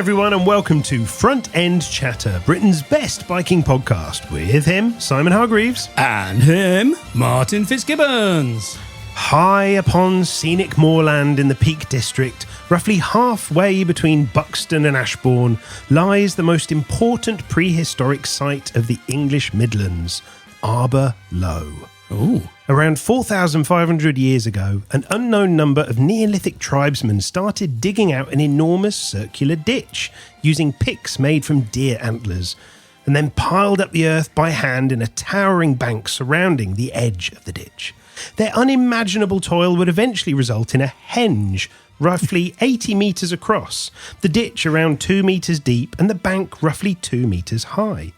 everyone, and welcome to Front End Chatter, Britain's best biking podcast, with him, Simon Hargreaves. And him, Martin Fitz-Gibbons. High upon scenic moorland in the Peak District, roughly halfway between Buxton and Ashbourne, lies the most important prehistoric site of the English Midlands, Arbor Low. Ooh. Around 4,500 years ago, an unknown number of Neolithic tribesmen started digging out an enormous circular ditch using picks made from deer antlers, and then piled up the earth by hand in a towering bank surrounding the edge of the ditch. Their unimaginable toil would eventually result in a henge, roughly 80 metres across, the ditch around 2 metres deep and the bank roughly 2 metres high.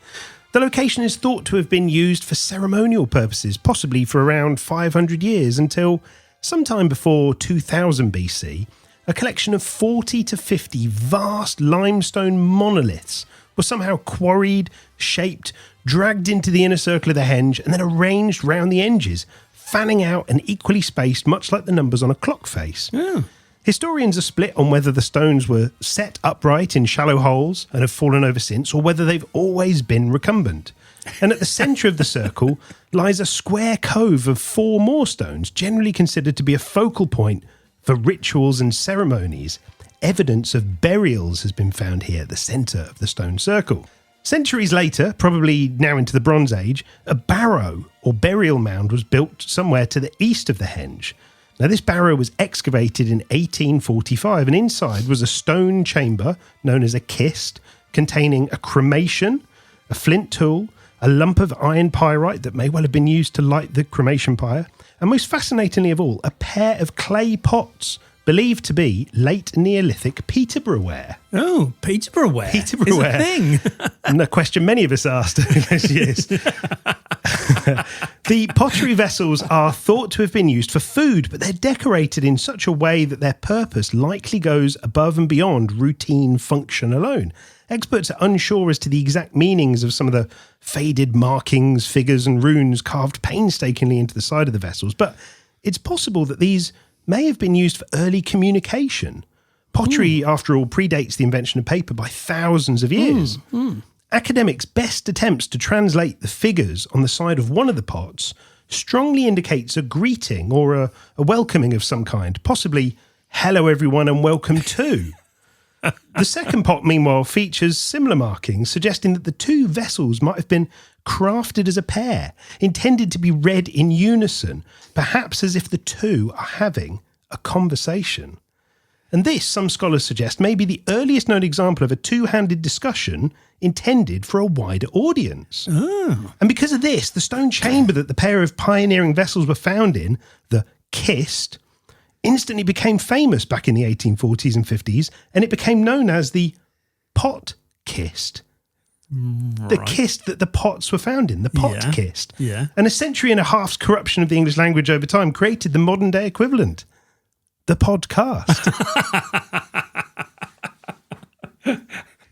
The location is thought to have been used for ceremonial purposes, possibly for around 500 years, until sometime before 2000 BC, a collection of 40 to 50 vast limestone monoliths were somehow quarried, shaped, dragged into the inner circle of the henge, and then arranged round the edges, fanning out and equally spaced, much like the numbers on a clock face. Yeah. Historians are split on whether the stones were set upright in shallow holes and have fallen over since, or whether they've always been recumbent. And at the centre of the circle lies a square cove of 4 more stones, generally considered to be a focal point for rituals and ceremonies. Evidence of burials has been found here at the centre of the stone circle. Centuries later, probably now into the Bronze Age, a barrow or burial mound was built somewhere to the east of the henge. Now, this barrow was excavated in 1845, and inside was a stone chamber known as a kist, containing a cremation, a flint tool, a lump of iron pyrite that may well have been used to light the cremation pyre, and most fascinatingly of all, a pair of clay pots believed to be late Neolithic Peterborough ware. Oh, Peterborough ware. Peterborough ware. Is a thing. And a question many of us asked over those years. The pottery vessels are thought to have been used for food, but they're decorated in such a way that their purpose likely goes above and beyond routine function alone. Experts are unsure as to the exact meanings of some of the faded markings, figures and runes carved painstakingly into the side of the vessels, but it's possible that these may have been used for early communication. Pottery, after all, predates the invention of paper by thousands of years. Academics' best attempts to translate the figures on the side of one of the pots strongly indicates a greeting or a welcoming of some kind, possibly, "Hello everyone and welcome to." The second pot, meanwhile, features similar markings, suggesting that the two vessels might have been crafted as a pair, intended to be read in unison, perhaps as if the two are having a conversation. And this, some scholars suggest, may be the earliest known example of a two-handed discussion intended for a wider audience. Oh. And because of this, the stone chamber that the pair of pioneering vessels were found in, the kist, instantly became famous back in the 1840s and 50s, and it became known as the pot kist. Right. The kist that the pots were found in, the pot kist. Yeah. And a century and a half's corruption of the English language over time created the modern day equivalent, the podcast.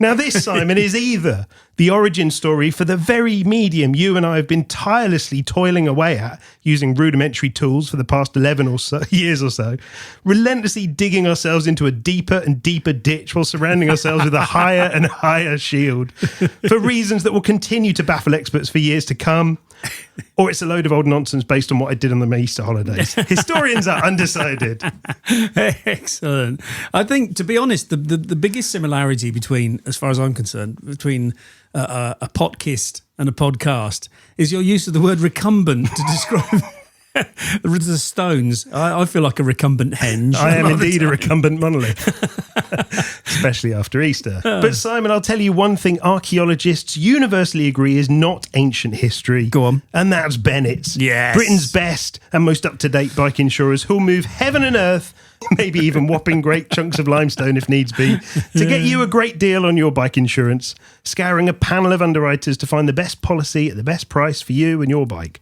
Now this, Simon, is either the origin story for the very medium you and I have been tirelessly toiling away at using rudimentary tools for the past 11 or so years or so, relentlessly digging ourselves into a deeper and deeper ditch while surrounding ourselves with a higher and higher shield for reasons that will continue to baffle experts for years to come. Or it's a load of old nonsense based on what I did on the Easter holidays. Historians are undecided. Excellent. I think, to be honest, the biggest similarity between, as far as I'm concerned, between a podcast and a podcast is your use of the word recumbent to describe the stones. I feel like a recumbent henge. I am indeed a recumbent monolith, especially after Easter. But Simon, I'll tell you one thing archaeologists universally agree is not ancient history. Go on. And that's Bennett's. Yes. Britain's best and most up-to-date bike insurers who'll move heaven and earth, maybe even whopping great chunks of limestone if needs be, to get you a great deal on your bike insurance, scouring a panel of underwriters to find the best policy at the best price for you and your bike.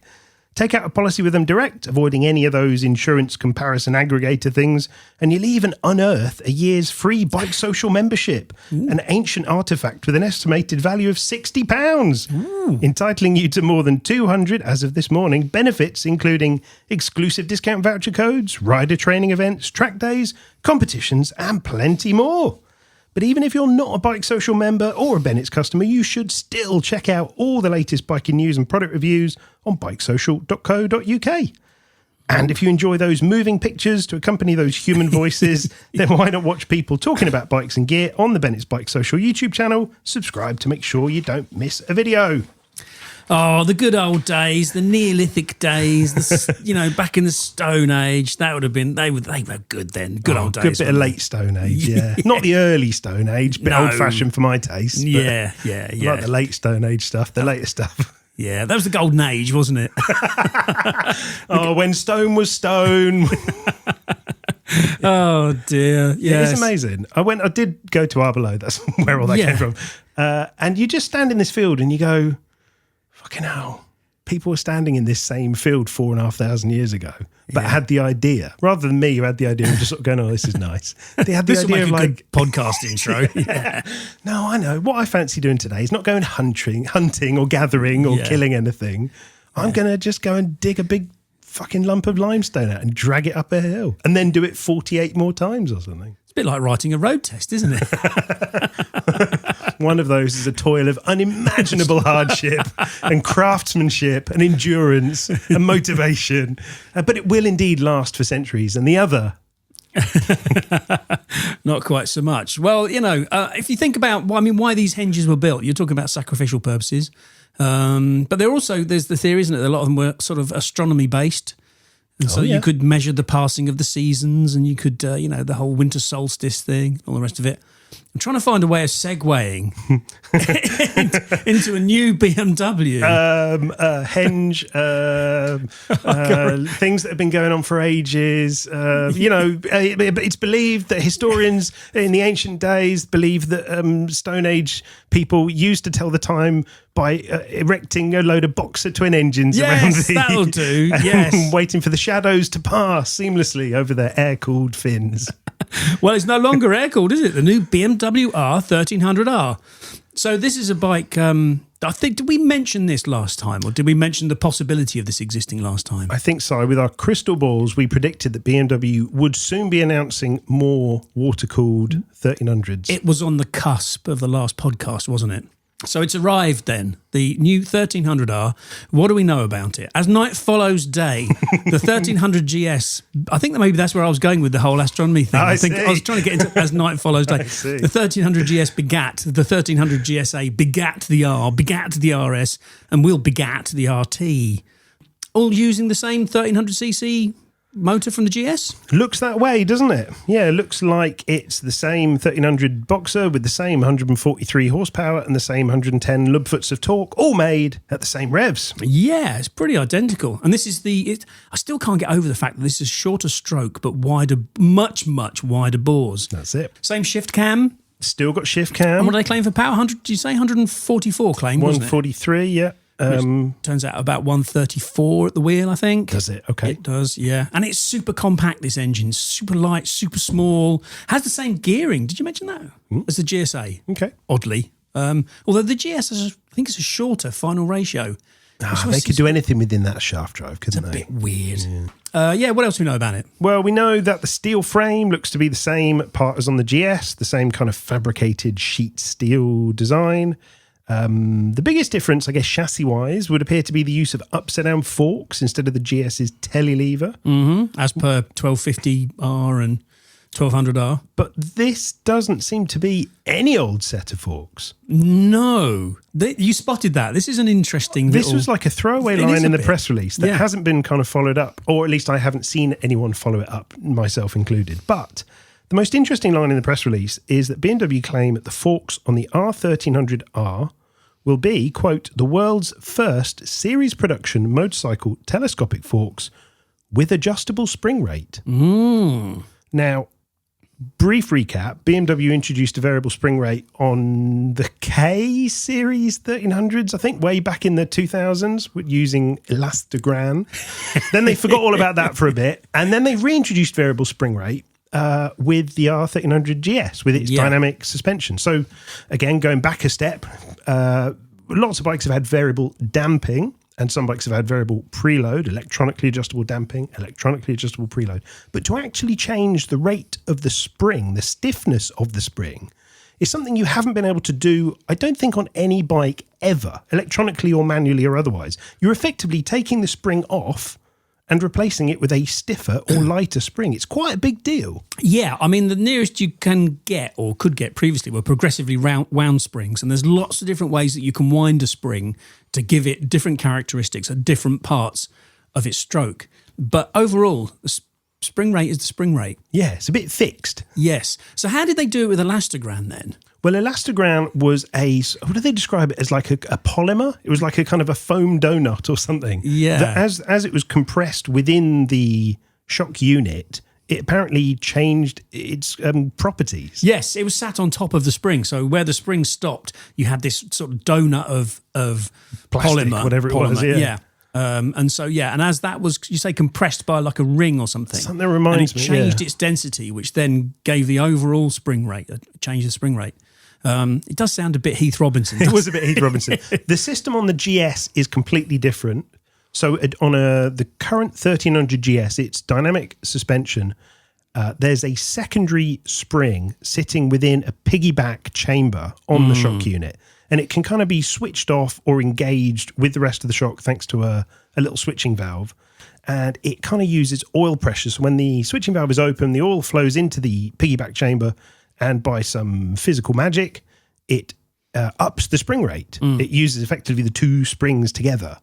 Take out a policy with them direct, avoiding any of those insurance comparison aggregator things, and you'll even unearth a year's free bike social membership, an ancient artefact with an estimated value of £60, entitling you to more than 200, as of this morning, benefits, including exclusive discount voucher codes, rider training events, track days, competitions, and plenty more. But even if you're not a Bike Social member or a Bennett's customer, you should still check out all the latest biking news and product reviews on bikesocial.co.uk. And if you enjoy those moving pictures to accompany those human voices, then why not watch people talking about bikes and gear on the Bennett's Bike Social YouTube channel? Subscribe to make sure you don't miss a video. Oh, the good old days, the Neolithic days, back in the Stone Age. That would have been, they were good then. Good old days. Good bit of late Stone Age, yeah. Not the early Stone Age, bit old-fashioned for my taste. Yeah. Like the late Stone Age stuff, the later stuff. Yeah, that was the golden age, wasn't it? When stone was stone. Oh, dear. Yeah, it's amazing. I did go to Arbor Low. That's where all that came from. And you just stand in this field and you go, fucking hell, people were standing in this same field 4,500 years ago, but had the idea, rather than me who had the idea of just sort of going, oh, this is nice. They had the idea of like good podcast intro. Yeah. No, I know. What I fancy doing today is not going hunting or gathering or killing anything. I'm going to just go and dig a big fucking lump of limestone out and drag it up a hill and then do it 48 more times or something. It's a bit like writing a road test, isn't it? One of those is a toil of unimaginable hardship and craftsmanship and endurance and motivation. But it will indeed last for centuries. And the other... Not quite so much. Well, if you think about, why these henges were built, you're talking about sacrificial purposes. But there's the theory, isn't it? A lot of them were sort of astronomy based. And so you could measure the passing of the seasons and you could, the whole winter solstice thing, all the rest of it. I'm trying to find a way of segueing into a new BMW. Henge, things that have been going on for ages. It's believed that historians in the ancient days believed that Stone Age people used to tell the time by erecting a load of boxer twin engines around that'll do. Yes, waiting for the shadows to pass seamlessly over their air-cooled fins. Well, it's no longer air-cooled, is it? The new BMW R1300R. So this is a bike, I think, did we mention this last time? Or did we mention the possibility of this existing last time? I think so. With our crystal balls, we predicted that BMW would soon be announcing more water-cooled 1300s. It was on the cusp of the last podcast, wasn't it? So it's arrived then, the new 1300R. What do we know about it? As night follows day, the 1300 GS, I think that maybe that's where I was going with the whole astronomy thing. I was trying to get into as night follows day. The 1300 GS begat, the 1300 GSA begat the R, begat the RS, and will begat the RT. All using the same 1300cc motor from the GS? Looks that way, doesn't it? Yeah, it looks like it's the same 1300 Boxer with the same 143 horsepower and the same 110 lub-foots of torque, all made at the same revs. Yeah, it's pretty identical. And this is I still can't get over the fact that this is shorter stroke, but wider, much, much wider bores. That's it. Same shift cam. Still got shift cam. And what do they claim for power? 100? Did you say 144 claim, wasn't it? 143, yeah. Turns out about 134 at the wheel, I think. Does it? Okay. It does, yeah. And it's super compact, this engine. Super light, super small. Has the same gearing. Did you mention that? As the GSA. Okay. Oddly. Although the GS, I think it's a shorter final ratio. They could do anything within that shaft drive, couldn't they? It's a bit weird. What else do we know about it? Well, we know that the steel frame looks to be the same part as on the GS, the same kind of fabricated sheet steel design. The biggest difference, I guess, chassis-wise, would appear to be the use of upside-down forks instead of the GS's telelever. As per 1250R and 1200R. But this doesn't seem to be any old set of forks. No. You spotted that. This is an interesting This was like a throwaway line in the press release that hasn't been kind of followed up, or at least I haven't seen anyone follow it up, myself included. But the most interesting line in the press release is that BMW claim that the forks on the R1300R will be, quote, the world's first series production motorcycle telescopic forks with adjustable spring rate. Now, brief recap, BMW introduced a variable spring rate on the K series 1300s, I think, way back in the 2000s, using Elastogran. Then they forgot all about that for a bit, and then they reintroduced variable spring rate with the R1300 GS, with its dynamic suspension. So, again, going back a step, lots of bikes have had variable damping, and some bikes have had variable preload, electronically adjustable damping, electronically adjustable preload. But to actually change the rate of the spring, the stiffness of the spring, is something you haven't been able to do, I don't think, on any bike ever, electronically or manually or otherwise. You're effectively taking the spring off and replacing it with a stiffer or lighter spring. It's quite a big deal. Yeah, I mean, the nearest you can get or could get previously were progressively wound springs, and there's lots of different ways that you can wind a spring to give it different characteristics at different parts of its stroke. But overall, the spring rate is the spring rate. Yeah, it's a bit fixed. Yes. So how did they do it with Elastigran then? Well, Elastigran was what do they describe it as? Like a polymer? It was like a kind of a foam donut or something. Yeah. That as it was compressed within the shock unit, it apparently changed its properties. Yes, it was sat on top of the spring. So where the spring stopped, you had this sort of donut of Plastic, polymer. whatever it was, yeah. And so, and as that was, you say, compressed by like a ring or something. Something reminds me. me, And it changed its density, which then gave the overall spring rate, changed the spring rate. It does sound a bit Heath Robinson. It was a bit Heath Robinson. The system on the GS is completely different. So on the current 1300 GS, it's dynamic suspension. There's a secondary spring sitting within a piggyback chamber on the shock unit. And it can kind of be switched off or engaged with the rest of the shock thanks to a little switching valve. And it kind of uses oil pressure. So when the switching valve is open, the oil flows into the piggyback chamber, and by some physical magic, it ups the spring rate. It uses effectively the two springs together.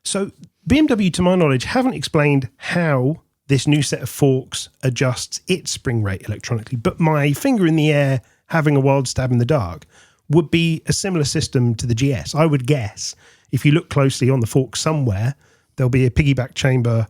So BMW, to my knowledge, haven't explained how this new set of forks adjusts its spring rate electronically. But my finger in the air, having a wild stab in the dark, would be a similar system to the GS. I would guess if you look closely on the fork somewhere, there'll be a piggyback chamber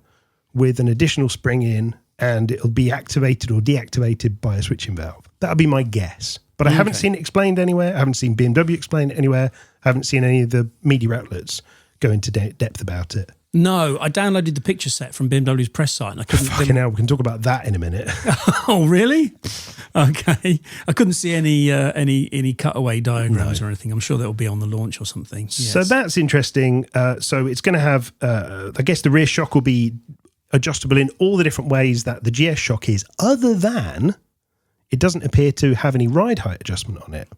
with an additional spring in, and it'll be activated or deactivated by a switching valve. That'll be my guess. But I haven't seen it explained anywhere. I haven't seen BMW explain it anywhere. I haven't seen any of the media outlets go into depth about it. No, I downloaded the picture set from BMW's press site, and I couldn't. Fucking hell, we can talk about that in a minute. Oh, really? Okay. I couldn't see any cutaway diagrams or anything. I'm sure that'll be on the launch or something. Yes. So that's interesting. So it's going to have, I guess the rear shock will be adjustable in all the different ways that the GS shock is, other than it doesn't appear to have any ride height adjustment on it.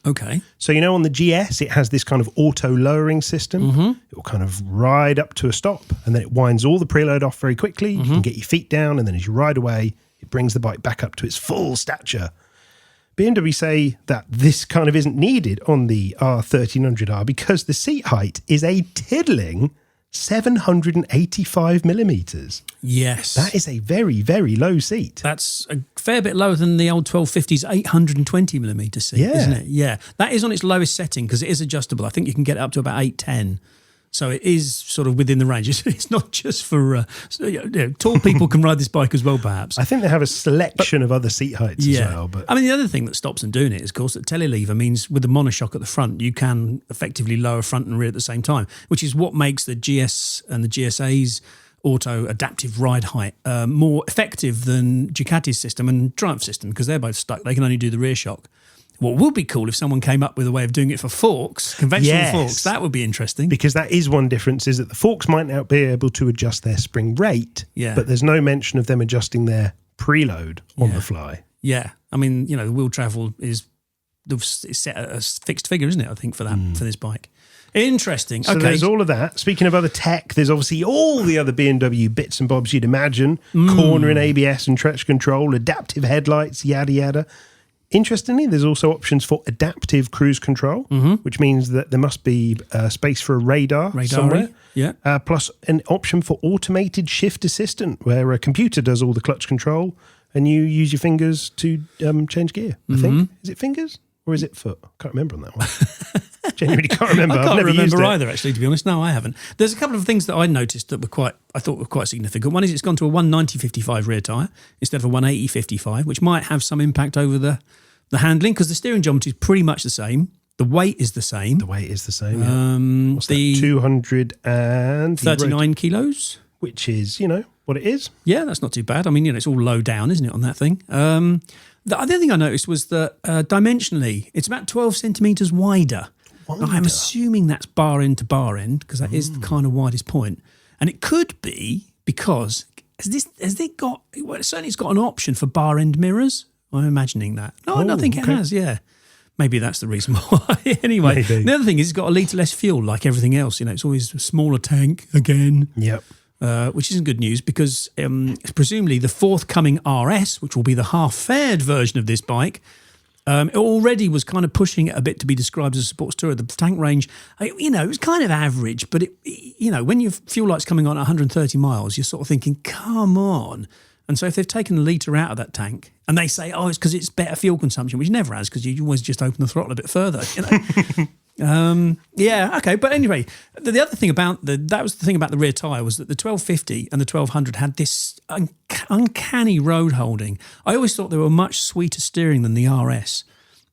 Okay. So, on the GS, it has this kind of auto lowering system. It will kind of ride up to a stop, and then it winds all the preload off very quickly. You can get your feet down, and then as you ride away, it brings the bike back up to its full stature. BMW say that this kind of isn't needed on the R1300R because the seat height is a tiddling 785 millimeters. Yes. That is a very, very low seat. That's a fair bit lower than the old 1250's 820 millimeter seat, isn't it? Yeah. That is on its lowest setting because it is adjustable. I think you can get it up to about 810. So it is sort of within the range. It's not just for tall people can ride this bike as well, perhaps. I think they have a selection of other seat heights as well. But I mean, the other thing that stops them doing it is, of course, that telelever means with the monoshock at the front, you can effectively lower front and rear at the same time, which is what makes the GS and the GSA's auto adaptive ride height more effective than Ducati's system and Triumph's system, because they're both stuck. They can only do the rear shock. What would be cool if someone came up with a way of doing it for forks, conventional forks. That would be interesting. Because that is one difference, is that the forks might not be able to adjust their spring rate, but there's no mention of them adjusting their preload on the fly. Yeah. I mean, the wheel travel is set at a fixed figure, isn't it, I think, for this bike. Interesting. So there's all of that. Speaking of other tech, there's obviously all the other BMW bits and bobs you'd imagine. Corner and ABS and traction control, adaptive headlights, yada, yada. Interestingly, there's also options for adaptive cruise control, which means that there must be space for a radar somewhere. Yeah. Plus an option for automated shift assistant, where a computer does all the clutch control and you use your fingers to change gear, I think. Is it fingers or is it foot? I can't remember on that one. Genuinely can't remember. I can't I've never remember used it either, actually, to be honest. No, I haven't. There's a couple of things that I noticed that I thought were quite significant. One is it's gone to a 190/55 rear tyre instead of a 180/55, which might have some impact over the handling, because the steering geometry is pretty much the same. The weight is the same. What's that? 239 kilos. Which is, what it is. Yeah, that's not too bad. I mean, it's all low down, isn't it, on that thing? The other thing I noticed was that dimensionally, it's about 12 centimetres wider. I'm assuming that's bar end to bar end, because that is the kind of widest point. And it could be because, it's certainly it's got an option for bar end mirrors. I'm imagining that. No, I think it has, yeah. Maybe that's the reason why. Anyway, Maybe. The other thing is it's got a litre less fuel, like everything else. You know, it's always a smaller tank again. Yep. Which isn't good news because presumably the forthcoming RS, which will be the half-fared version of this bike, it already was kind of pushing it a bit to be described as a sports tourer. The tank range, you know, it was kind of average, but you know, when your fuel light's coming on at 130 miles, you're sort of thinking, come on. And so if they've taken a litre out of that tank and they say, oh, it's because it's better fuel consumption, which never has because you always just open the throttle a bit further, you know. Yeah, okay. But anyway, the other thing about that was the thing about the rear tyre was that the 1250 and the 1200 had this uncanny road holding. I always thought they were much sweeter steering than the RS.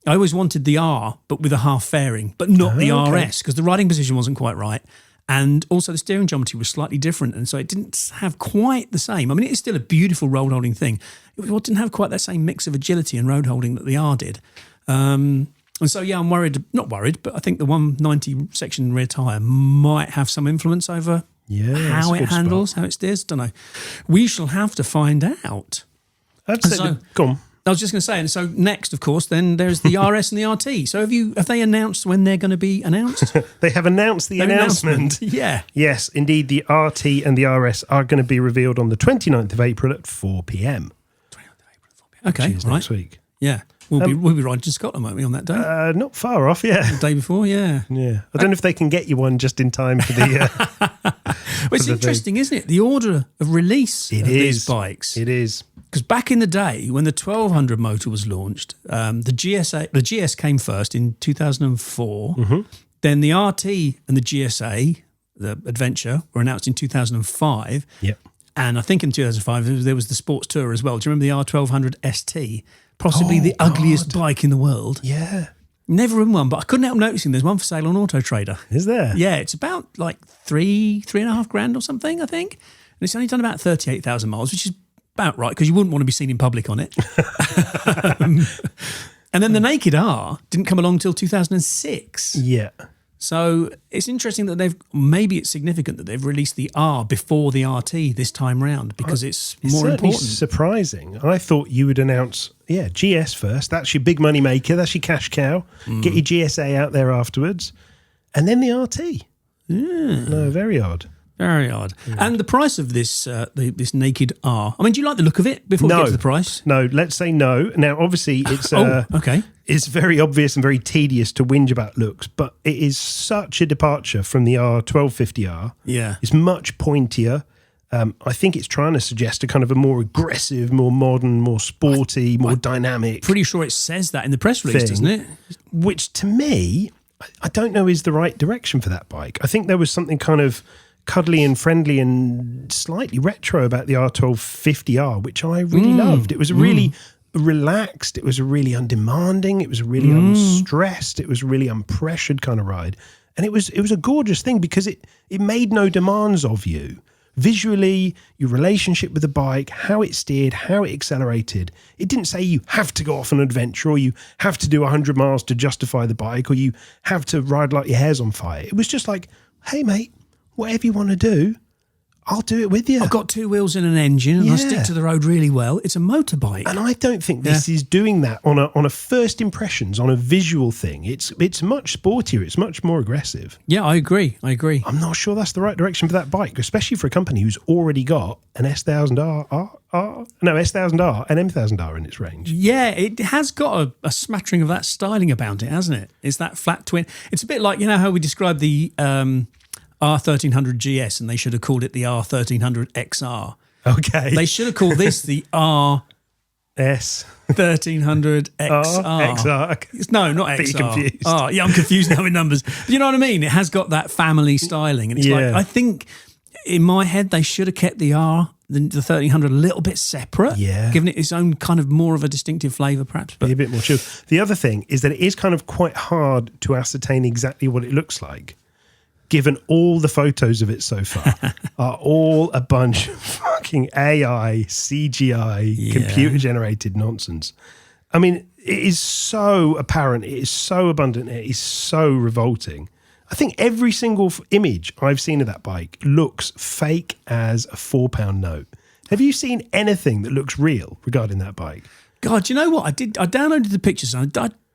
I always wanted the R, but with a half fairing, but not the RS because the riding position wasn't quite right. And also the steering geometry was slightly different. And so it didn't have quite the same. I mean, it's still a beautiful road holding thing. It didn't have quite that same mix of agility and road holding that the R did. And so, yeah, I'm not worried, but I think the 190 section rear tyre might have some influence over how it handles, how it steers. Don't know. We shall have to find out. Go on. I was just going to say, and so next, of course, then there's the RS and the RT. So have they announced when they're going to be announced? They have announced the announcement. Yeah. Yes, indeed, the RT and the RS are going to be revealed on the 29th of April at 4 p.m. 29th of April at 4 p.m. Okay, which is next week. Yeah. We'll be riding to Scotland, won't we, on that day? Not far off, yeah. The day before, yeah. Yeah. I don't know if they can get you one just in time for the... Well, it's interesting, isn't it? The order of release of these bikes. It is. Because back in the day, when the 1200 motor was launched, the GS came first in 2004. Mm-hmm. Then the RT and the GSA, the Adventure, were announced in 2005. Yep. And I think in 2005, there was the Sports Tourer as well. Do you remember the R1300 ST? Possibly the ugliest bike in the world. Yeah. Never in one, but I couldn't help noticing there's one for sale on Auto Trader. Is there? Yeah, it's about like $3,500 or something, I think. And it's only done about 38,000 miles, which is about right, because you wouldn't want to be seen in public on it. And then the Naked R didn't come along until 2006. Yeah. So it's interesting that it's significant that they've released the R before the RT this time round because it's more important. It's surprising. I thought you would announce, GS first. That's your big money maker. That's your cash cow. Get your GSA out there afterwards. And then the RT. Yeah. No, very odd. Very odd. Yeah. And the price of this this Naked R, I mean, do you like the look of it before we get to the price? No, let's say no. Now, obviously, it's okay. It's very obvious and very tedious to whinge about looks, but it is such a departure from the R1250R. Yeah. It's much pointier. I think it's trying to suggest a kind of a more aggressive, more modern, more sporty, more dynamic. Pretty sure it says that in the press release, doesn't it? Which, to me, I don't know is the right direction for that bike. I think there was something kind of cuddly and friendly and slightly retro about the R1250R, which I really loved. It was really relaxed. It was a really undemanding. It was a really unstressed. It was a really unpressured kind of ride. And it was a gorgeous thing because it made no demands of you. Visually, your relationship with the bike, how it steered, how it accelerated. It didn't say you have to go off on an adventure or you have to do 100 miles to justify the bike or you have to ride like your hair's on fire. It was just like, hey, mate, whatever you want to do, I'll do it with you. I've got two wheels and an engine and I stick to the road really well. It's a motorbike. And I don't think this is doing that on a first impressions, on a visual thing. It's much sportier. It's much more aggressive. Yeah, I agree. I'm not sure that's the right direction for that bike, especially for a company who's already got an S1000R and M1000R in its range. Yeah, it has got a smattering of that styling about it, hasn't it? It's that flat twin. It's a bit like, you know how we describe the R1300 GS, and they should have called it the R1300 XR. Okay. They should have called this the R1300 XR. XR. No, not XR. Are you confused? Oh, yeah, I'm confused now with numbers. But you know what I mean? It has got that family styling. And it's like, I think in my head, they should have kept the R, the 1300 a little bit separate. Yeah. Given it its own kind of more of a distinctive flavour, perhaps. But a bit more chill. The other thing is that it is kind of quite hard to ascertain exactly what it looks like, given all the photos of it so far are all a bunch of fucking AI, CGI, computer-generated nonsense. I mean, it is so apparent, it is so abundant, it is so revolting. I think every single image I've seen of that bike looks fake as a £4 note. Have you seen anything that looks real regarding that bike? God, you know what? I downloaded the pictures and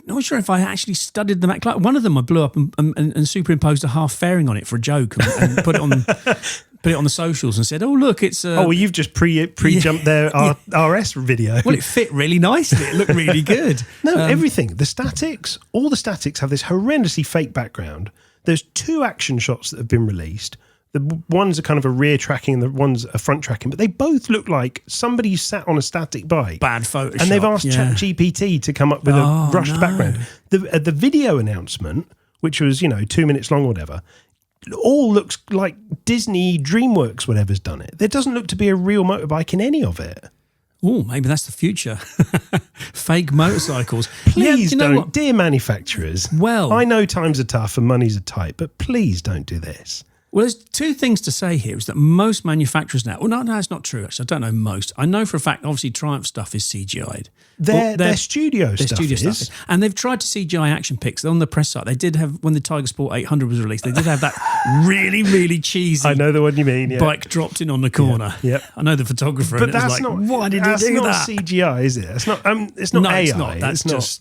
not sure if I actually studied them. Like one of them, I blew up and superimposed a half fairing on it for a joke and put it on the socials and said, "Oh look, it's." Well, you've just pre-jumped their RS video. Well, it fit really nicely. It looked really good. No, everything. The statics, all the statics have this horrendously fake background. There's 2 action shots that have been released. The one's a kind of a rear tracking and the one's a front tracking, but they both look like somebody sat on a static bike. Bad Photoshop. And they've asked ChatGPT to come up with a rushed background. The video announcement, which was, 2 minutes long or whatever, all looks like Disney, DreamWorks, whatever's done it. There doesn't look to be a real motorbike in any of it. Oh, maybe that's the future. Fake motorcycles. Please don't, dear manufacturers. Well, I know times are tough and money's are tight, but please don't do this. Well, there's 2 things to say here is that most manufacturers now, well, no, it's not true, actually. I don't know most. I know for a fact, obviously, Triumph stuff is CGI'd. Their studio stuff is. And they've tried to CGI action pics. On the press site, they did have, when the Tiger Sport 800 was released, they did have that really, really cheesy I know the one you mean, yeah. bike dropped in on the corner. Yeah. I know the photographer. But and that's it was like, not, why did he do that? That's not CGI, is it? It's not AI. It's not.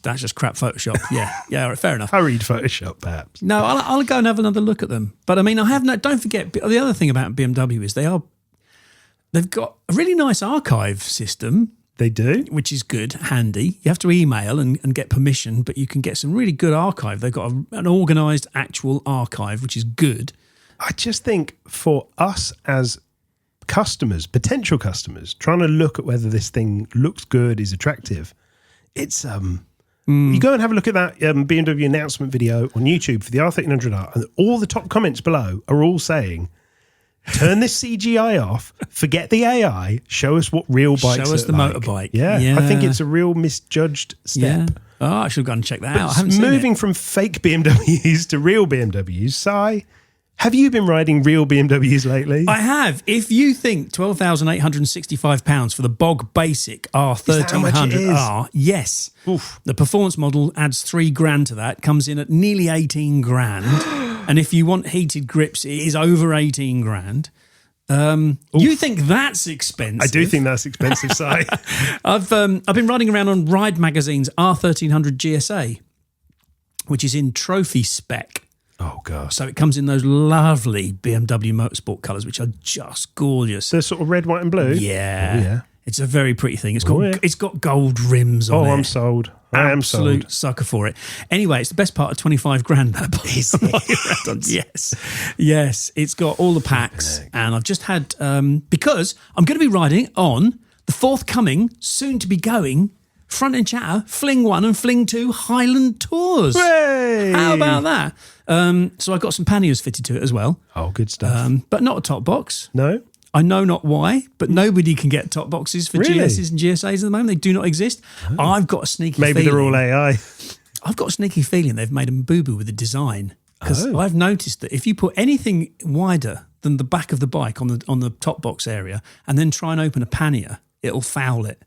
That's just crap Photoshop. Yeah, all right, fair enough. Hurried Photoshop, perhaps. No, I'll go and have another look at them. But I mean, don't forget, the other thing about BMW is they've got a really nice archive system. They do, which is good, handy. You have to email and get permission, but you can get some really good archive. They've got an organised actual archive, which is good. I just think for us as customers, potential customers, trying to look at whether this thing looks good, is attractive, it's you go and have a look at that BMW announcement video on YouTube for the R1300R, and all the top comments below are all saying, turn this CGI off, forget the AI, show us what real bikes Show us the like. motorbike. Yeah, I think it's a real misjudged step. Yeah. Oh, I should go and check that out. I haven't moving seen it. from fake BMWs to real BMWs, Si, have you been riding real BMWs lately? I have. If you think £12,865 for the bog basic R1300R, yes. Oof. The performance model adds $3,000 to that, comes in at nearly 18 grand. And if you want heated grips, it is over 18 grand. You think that's expensive? I do think that's expensive, Si. I've been riding around on Ride Magazine's R1300 GSA, which is in trophy spec. Oh, God. So it comes in those lovely BMW Motorsport colours, which are just gorgeous. The sort of red, white and blue? Yeah. Oh, yeah. It's a very pretty thing. It's got gold rims on it. Oh, I'm sold. I am sold. Absolute sucker for it. Anyway, it's the best part of 25 grand. That bike. Is it? Yes. It's got all the packs. And I've just had, because I'm going to be riding on the forthcoming, soon to be going, Front and Chatter, Fling 1 and Fling 2 Highland Tours. Hooray! How about that? So I got some panniers fitted to it as well. Oh, good stuff. But not a top box. No? I know not why, but nobody can get top boxes for Really? GSs and GSAs at the moment. They do not exist. Oh. I've got a sneaky feeling. Maybe they're all AI. I've got a sneaky feeling they've made a boo-boo with the design. Because Oh. I've noticed that if you put anything wider than the back of the bike on the top box area and then try and open a pannier, it'll foul it.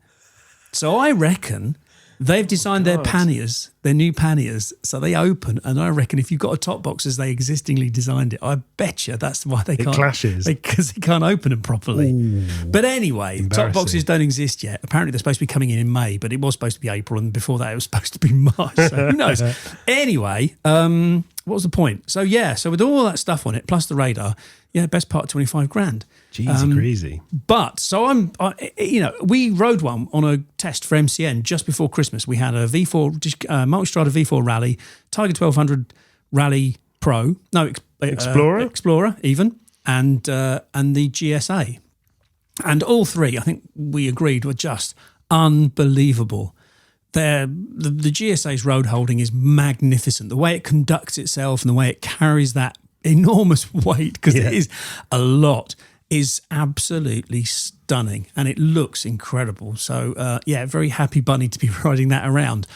So I reckon they've designed their panniers, their new panniers, so they open. And I reckon if you've got a top box as they existingly designed it, I bet you that's why they can't. It clashes. Because they can't open them properly. Ooh, but anyway, top embarrassing. boxes don't exist yet. Apparently they're supposed to be coming in May, but it was supposed to be April. And before that, it was supposed to be March. So who knows? Anyway, what was the point? So with all that stuff on it, plus the radar, best part of 25 grand. Jeez, crazy. But so we rode one on a test for MCN just before Christmas. We had a V4 Multistrada V4 Rally, Tiger 1200 Rally Pro, Explorer even, and the GSA, and all three I think we agreed were just unbelievable. The GSA's road holding is magnificent. The way it conducts itself and the way it carries that enormous weight, because it is a lot, is absolutely stunning, and it looks incredible. So very happy bunny to be riding that around.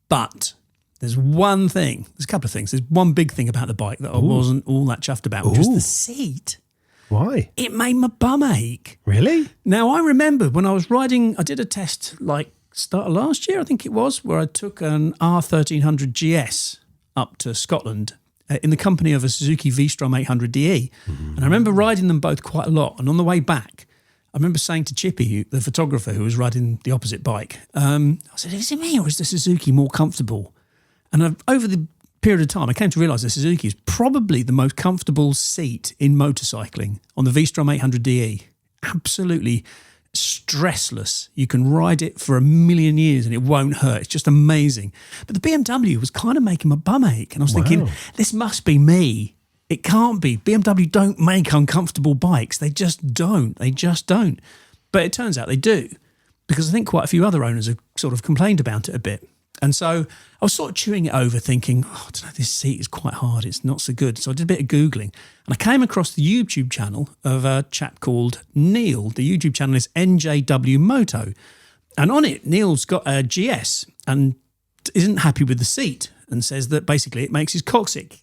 But there's one thing, there's a couple of things. There's one big thing about the bike that I wasn't all that chuffed about, which was the seat. Why? It made my bum ache. Really? Now, I remember when I was riding, I did a test start of last year, I think it was, where I took an R1300 GS up to Scotland in the company of a Suzuki V-Strom 800DE. And I remember riding them both quite a lot. And on the way back, I remember saying to Chippy, the photographer who was riding the opposite bike, I said, is it me or is the Suzuki more comfortable? And over the period of time, I came to realise the Suzuki is probably the most comfortable seat in motorcycling on the V-Strom 800DE. Absolutely stressless. You can ride it for a million years and it won't hurt. It's just amazing. But the BMW was kind of making my bum ache. And I was thinking, this must be me. It can't be. BMW don't make uncomfortable bikes. They just don't. But it turns out they do, because I think quite a few other owners have sort of complained about it a bit. And so I was sort of chewing it over thinking, I don't know, this seat is quite hard. It's not so good. So I did a bit of Googling and I came across the YouTube channel of a chap called Neil. The YouTube channel is NJW Moto. And on it, Neil's got a GS and isn't happy with the seat and says that basically it makes his coccyx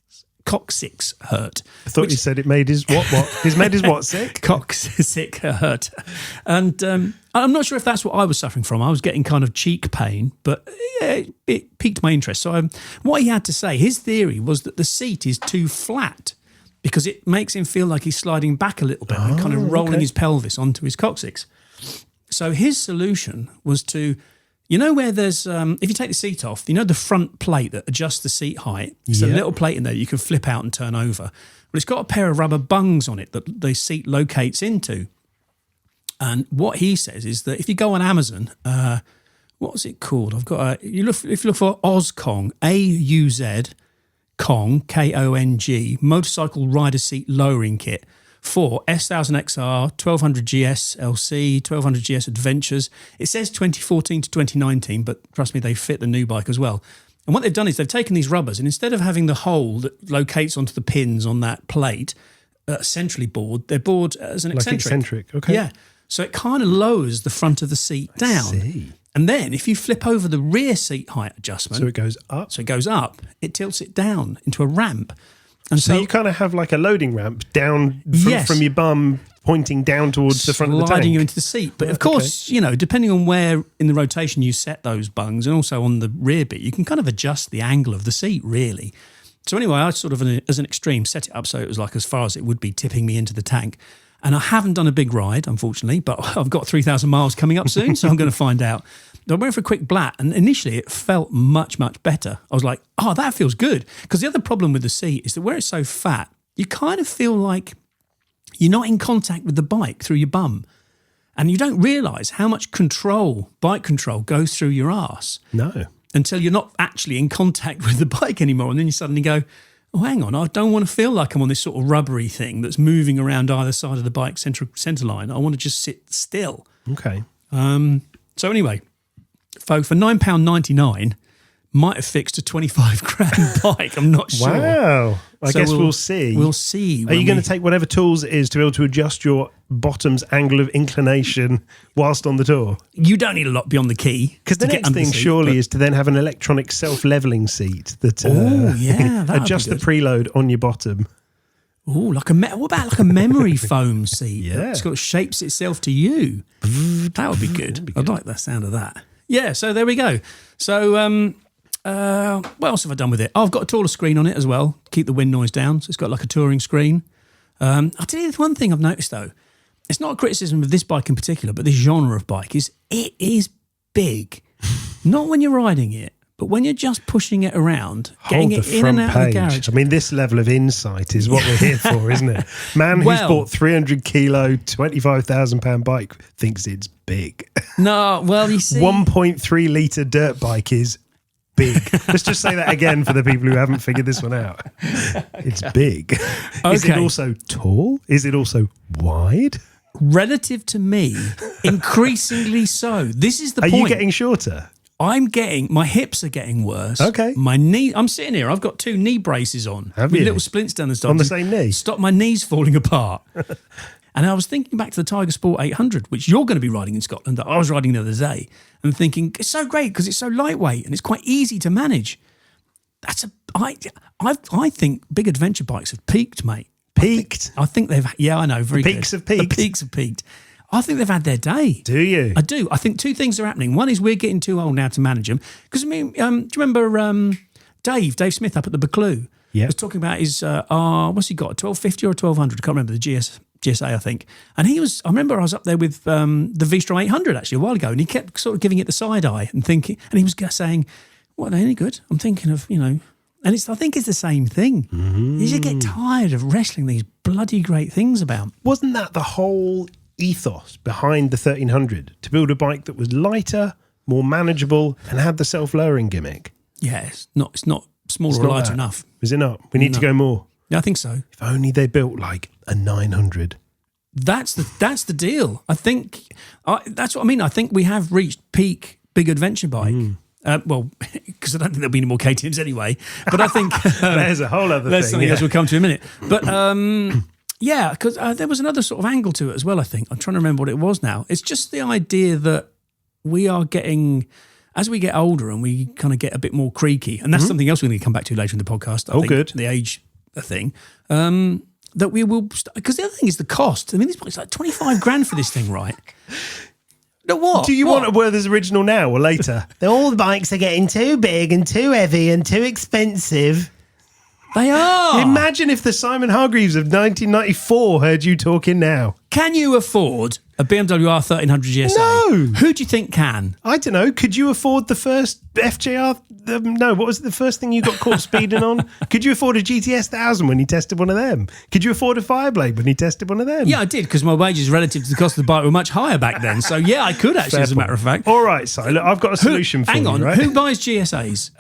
hurt. I thought you said it made his what? He's made his what sick? Coccyx hurt. And I'm not sure if that's what I was suffering from. I was getting kind of cheek pain, but yeah, it piqued my interest. So what he had to say, his theory was that the seat is too flat because it makes him feel like he's sliding back a little bit and kind of rolling his pelvis onto his coccyx. So his solution was to, you know where there's, if you take the seat off, you know the front plate that adjusts the seat height? It's a little plate in there that you can flip out and turn over. Well, it's got a pair of rubber bungs on it that the seat locates into. And what he says is that if you go on Amazon, what was it called? If you look for Ozkong, AUZ, Kong, KONG, motorcycle rider seat lowering kit for S1000XR, 1200 GS LC, 1200 GS Adventures. It says 2014 to 2019, but trust me, they fit the new bike as well. And what they've done is they've taken these rubbers and instead of having the hole that locates onto the pins on that plate centrally bored, they're bored as an eccentric. Like eccentric, okay. Yeah. So it kind of lowers the front of the seat down. I see. And then if you flip over the rear seat height adjustment. So it goes up. It tilts it down into a ramp. And so you kind of have like a loading ramp down from your bum pointing down towards the front of the tank. Sliding you into the seat. But of course, you know, depending on where in the rotation you set those bungs and also on the rear bit, you can kind of adjust the angle of the seat, really. So anyway, I sort of, as an extreme, set it up so it was like as far as it would be tipping me into the tank. And I haven't done a big ride, unfortunately, but I've got 3,000 miles coming up soon, so I'm going to find out. I went for a quick blat, and initially it felt much, much better. I was like, oh, that feels good. Because the other problem with the seat is that where it's so fat, you kind of feel like you're not in contact with the bike through your bum. And you don't realise how much bike control goes through your arse. No. Until you're not actually in contact with the bike anymore. And then you suddenly go, oh, hang on, I don't want to feel like I'm on this sort of rubbery thing that's moving around either side of the bike centre line. I want to just sit still. Okay. So anyway, folks, for £9.99, might have fixed a 25 grand bike. I'm not sure. Wow. I guess we'll see. We'll see. Are you going to take whatever tools it is to be able to adjust your bottom's angle of inclination whilst on the tour? You don't need a lot beyond the key. Because the next thing surely is to then have an electronic self-leveling seat that adjusts the preload on your bottom. Oh, what about like a memory foam seat? Yeah. It's got shapes itself to you. That would be good. I'd like the sound of that. Yeah, so there we go. So what else have I done with it? Oh, I've got a taller screen on it as well, keep the wind noise down. So it's got like a touring screen. I'll tell you one thing I've noticed though. It's not a criticism of this bike in particular, but this genre of bike it is big. Not when you're riding it, but when you're just pushing it around, getting it in and out of the garage. I mean, this level of insight is what we're here for, isn't it? Man who's bought 300 kilo, £25,000 bike thinks it's big. No, well, you see. 1.3 litre dirt bike is big. Let's just say that again for the people who haven't figured this one out. It's big. Okay. Is it also tall? Is it also wide? Relative to me, increasingly so. This is the point. Are you getting shorter? My hips are getting worse. Okay. My knee, I'm sitting here, I've got 2 knee braces on. Have with you? Little splints down the side. On the same knee? Stop my knees falling apart. And I was thinking back to the Tiger Sport 800, which you're going to be riding in Scotland, that I was riding the other day, and thinking, it's so great because it's so lightweight and it's quite easy to manage. I think big adventure bikes have peaked, mate. Peaked? I think they've, I know, very good. The peaks have peaked? The peaks have peaked. I think they've had their day. Do you? I do. I think 2 things are happening. One is we're getting too old now to manage them. Because, I mean, do you remember Dave Smith up at the Buccleuch? Yeah. Was talking about his, what's he got, a 1250 or a 1200? I can't remember, the GSA, I think. And I remember I was up there with the V-Strom 800 actually a while ago, and he kept sort of giving it the side eye and thinking, and he was saying, "What, are they any good?" I'm thinking of, and I think it's the same thing. You just get tired of wrestling these bloody great things about. Wasn't that the whole ethos behind the 1300? To build a bike that was lighter, more manageable, and had the self-lowering gimmick? Yeah, it's not small or light enough. Is it not? We need to go more. Yeah, I think so. If only they built like a 900. That's the deal. I think that's what I mean. I think we have reached peak big adventure bike. Well, because I don't think there'll be any more KTMs anyway. But I think there's a whole other thing. There's something else we'll come to in a minute. But yeah, because there was another sort of angle to it as well. I think I'm trying to remember what it was now. It's just the idea that we are getting, as we get older and we kind of get a bit more creaky, and that's something else we're going to come back to later in the podcast. I think, good. The age thing. That we will, because the other thing is the cost. I mean, it's like 25 grand for this thing, right? No, what? Do you want a Werther's original now or later? All the bikes are getting too big and too heavy and too expensive. They are. Imagine if the Simon Hargreaves of 1994 heard you talking now. Can you afford a BMW R1300 GSA? No. Who do you think can? I don't know. Could you afford the first FJR? No, what was the first thing you got caught speeding on? Could you afford a GTS 1000 when you tested one of them? Could you afford a Fireblade when you tested one of them? Yeah, I did, because my wages relative to the cost of the bike were much higher back then. So yeah, I could actually, as a matter of fact. All right, so look, I've got a solution for you. Hang on, right? who buys GSAs?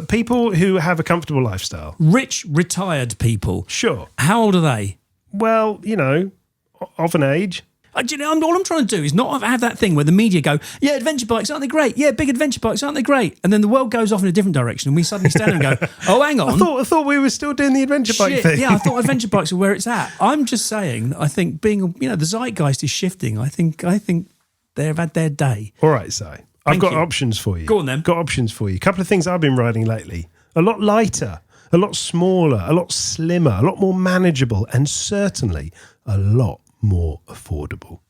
People who have a comfortable lifestyle. Rich, retired people. Sure. How old are they? Well, of an age. All I'm trying to do is not have that thing where the media go, yeah, adventure bikes, aren't they great? Yeah, big adventure bikes, aren't they great? And then the world goes off in a different direction and we suddenly stand and go, oh, hang on. I thought we were still doing the adventure bike thing. Yeah, I thought adventure bikes are where it's at. I'm just saying, I think the zeitgeist is shifting. I think they've had their day. All right, Si. I've got options for you. Go on then. Got options for you. A couple of things I've been riding lately. A lot lighter, a lot smaller, a lot slimmer, a lot more manageable, and certainly a lot more affordable.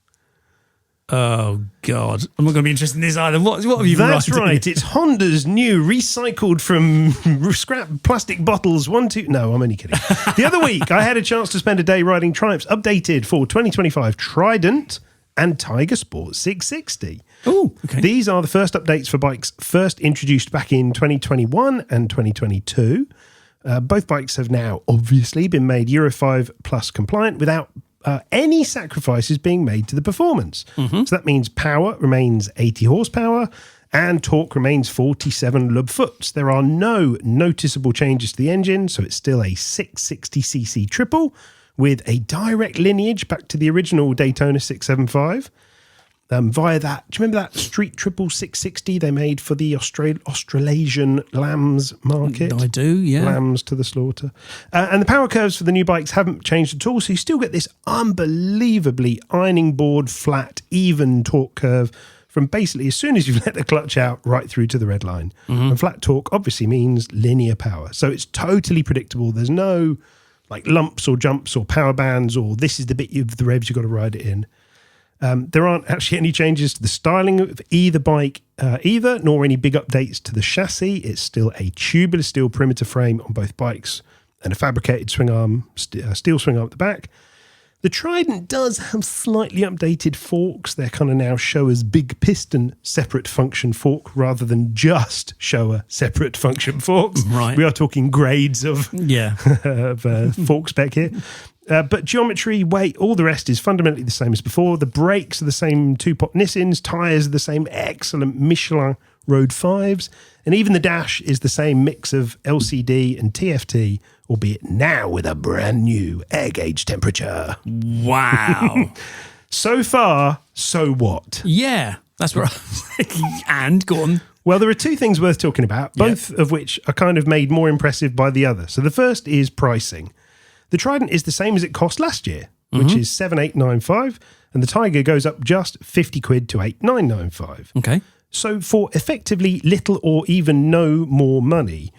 Oh, God. I'm not going to be interested in this either. What have you been That's riding? right. It's Honda's new recycled from scrap plastic bottles. No, I'm only kidding. The other week, I had a chance to spend a day riding Triumph's updated for 2025 Trident and Tiger Sport 660. Oh, okay. These are the first updates for bikes first introduced back in 2021 and 2022. Both bikes have now obviously been made Euro 5 Plus compliant without any sacrifices being made to the performance. So that means power remains 80 horsepower and torque remains 47 lub-foot. There are no noticeable changes to the engine, so it's still a 660cc triple with a direct lineage back to the original Daytona 675. Via that, do you remember that Street Triple 660 they made for the Australasian lambs market? I do, yeah. Lambs to the slaughter. And the power curves for the new bikes haven't changed at all, so you still get this unbelievably ironing board, flat, even torque curve from basically as soon as you let the clutch out right through to the red line. And flat torque obviously means linear power. So it's totally predictable. There's no like lumps or jumps or power bands or this is the bit of the revs you've got to ride it in. There aren't actually any changes to the styling of either bike nor any big updates to the chassis. It's still a tubular steel perimeter frame on both bikes and a fabricated swing arm, steel swing arm at the back. The Trident does have slightly updated forks. They're kind of now Showa's big piston separate function fork rather than just Showa separate function forks. Right. We are talking grades of, fork spec here. But geometry, weight, all the rest is fundamentally the same as before. The brakes are the same two-pot Nissins, tyres are the same excellent Michelin Road 5s, and even the dash is the same mix of LCD and TFT, albeit now with a brand new air gauge temperature. Wow. So far, so what? Yeah, that's what I was thinking. And, go on. Well, there are two things worth talking about, both of which are kind of made more impressive by the other. So the first is pricing. The Trident is the same as it cost last year, which is 7,895, and the Tiger goes up just 50 quid to 8,995. Okay. So for effectively little or even no more money,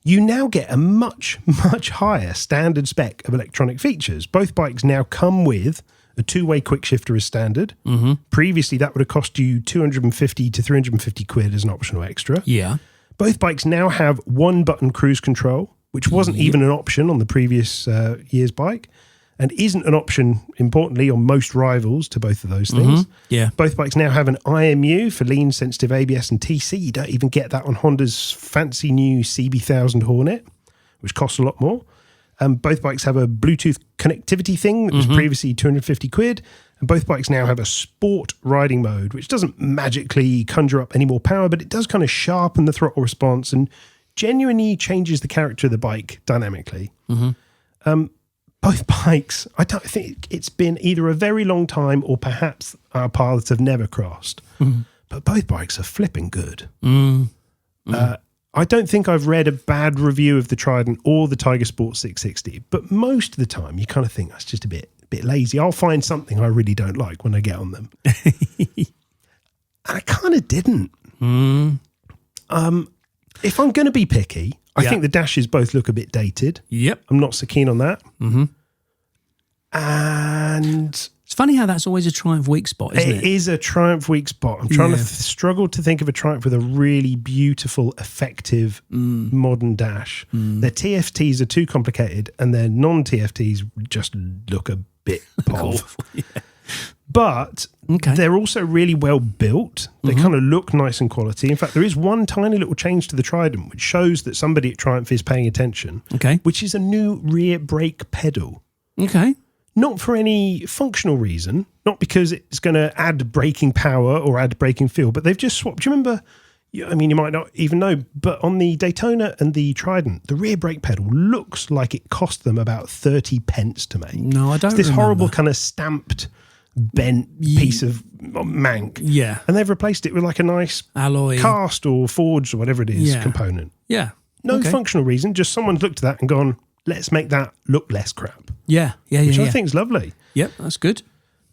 you now get a much, much higher standard spec of electronic features. Both bikes now come with a two-way quick shifter as standard. Previously, that would have cost you 250 to 350 quid as an optional extra. Yeah. Both bikes now have one-button cruise control, which wasn't even an option on the previous year's bike. and isn't an option, importantly, on most rivals to both of those things. Yeah. Both bikes now have an IMU for lean sensitive ABS and TC. You don't even get that on Honda's fancy new CB1000 Hornet, which costs a lot more. Both bikes have a Bluetooth connectivity thing that was previously 250 quid. And both bikes now have a sport riding mode, which doesn't magically conjure up any more power, but it does kind of sharpen the throttle response and genuinely changes the character of the bike dynamically. Both bikes, I don't think it's been either a very long time or perhaps our paths have never crossed. But both bikes are flipping good. I don't think I've read a bad review of the Trident or the Tiger Sport 660, but most of the time you kind of think that's just a bit lazy. I'll find something I really don't like when I get on them. And I kind of didn't. If I'm going to be picky, I think the dashes both look a bit dated. Yep. I'm not so keen on that. And it's funny how that's always a Triumph weak spot, isn't it? It is a Triumph weak spot. I'm trying to struggle to think of a Triumph with a really beautiful, effective, modern dash. Their TFTs are too complicated and their non-TFTs just look a bit pov. But they're also really well built. They kind of look nice and quality. In fact, there is one tiny little change to the Trident which shows that somebody at Triumph is paying attention, which is a new rear brake pedal. Not for any functional reason, not because it's going to add braking power or add braking feel, but they've just swapped. Do you remember, I mean, you might not even know, but on the Daytona and the Trident, the rear brake pedal looks like it cost them about 30 pence to make. No, I don't It's this remember. horrible kind of stamped, bent piece of mank. Yeah. And they've replaced it with like a nice alloy, cast or forged or whatever it is component. Yeah. No functional reason, just someone's looked at that and gone, let's make that look less crap. Which I think is lovely. Yep, that's good.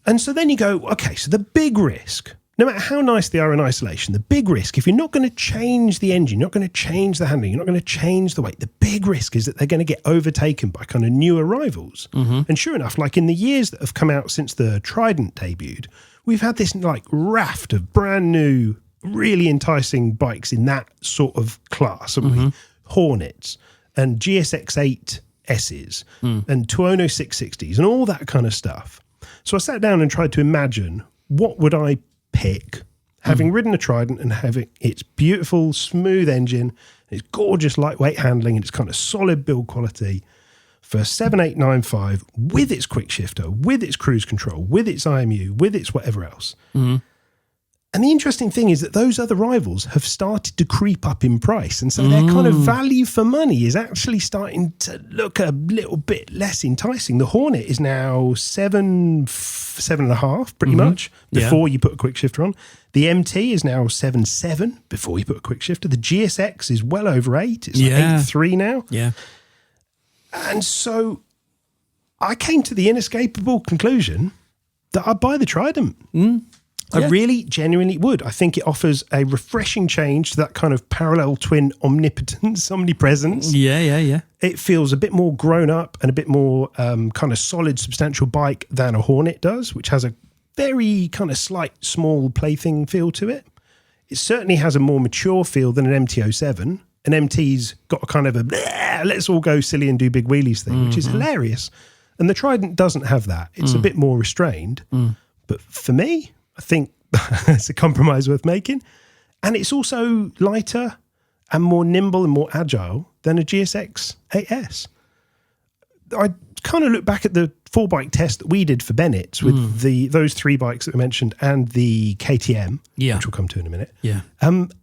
And so then you go, okay, so the big risk, no matter how nice they are in isolation, the big risk, if you're not going to change the engine, you're not going to change the handling, you're not going to change the weight, the big risk is that they're going to get overtaken by kind of newer rivals. And sure enough, like in the years that have come out since the Trident debuted, we've had this like raft of brand new, really enticing bikes in that sort of class, haven't we? Hornets and GSX-8 S's and Tuono 660s and all that kind of stuff. So I sat down and tried to imagine what would I pick, having ridden a Trident and having its beautiful, smooth engine, its gorgeous lightweight handling and its kind of solid build quality for 7895 with its quick shifter, with its cruise control, with its IMU, with its whatever else. And the interesting thing is that those other rivals have started to creep up in price. And so their kind of value for money is actually starting to look a little bit less enticing. The Hornet is now 7.5 pretty much before you put a quick shifter on. The MT is now 7.7 before you put a quick shifter. The GSX is well over 8. It's like 8.3 now. And so I came to the inescapable conclusion that I'd buy the Trident. I really genuinely would. I think it offers a refreshing change to that kind of parallel twin omnipotence, omnipresence. It feels a bit more grown up and a bit more kind of solid, substantial bike than a Hornet does, which has a very kind of slight, small plaything feel to it. It certainly has a more mature feel than an MT-07. An MT's got a kind of a, let's all go silly and do big wheelies thing, which is hilarious. And the Trident doesn't have that. It's a bit more restrained. But for me, I think it's a compromise worth making. And it's also lighter and more nimble and more agile than a GSX 8S. I kind of look back at the 4-bike test that we did for Bennett's with those 3 bikes that we mentioned and the KTM, which we'll come to in a minute,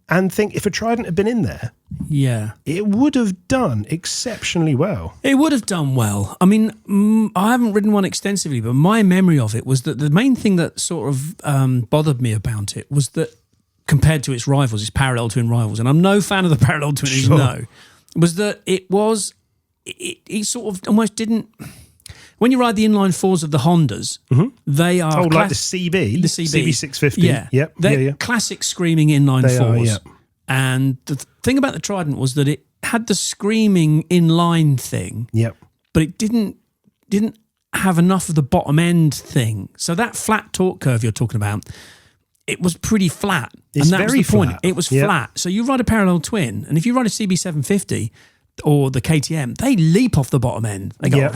and think if a Trident had been in there, it would have done exceptionally well. It would have done well. I mean, I haven't ridden one extensively, but my memory of it was that the main thing that sort of bothered me about it was that compared to its rivals, its parallel twin rivals, and I'm no fan of the parallel twin, as you know, was that it sort of almost didn't... When you ride the inline 4s of the Hondas, they are... like the CB? The CB650. They're classic screaming inline 4s. And the thing about the Trident was that it had the screaming inline thing, but it didn't have enough of the bottom end thing. So that flat torque curve you're talking about, it was pretty flat. It's and that very was the point. flat. It was flat. So you ride a parallel twin, and if you ride a CB750 or the KTM, they leap off the bottom end. They go,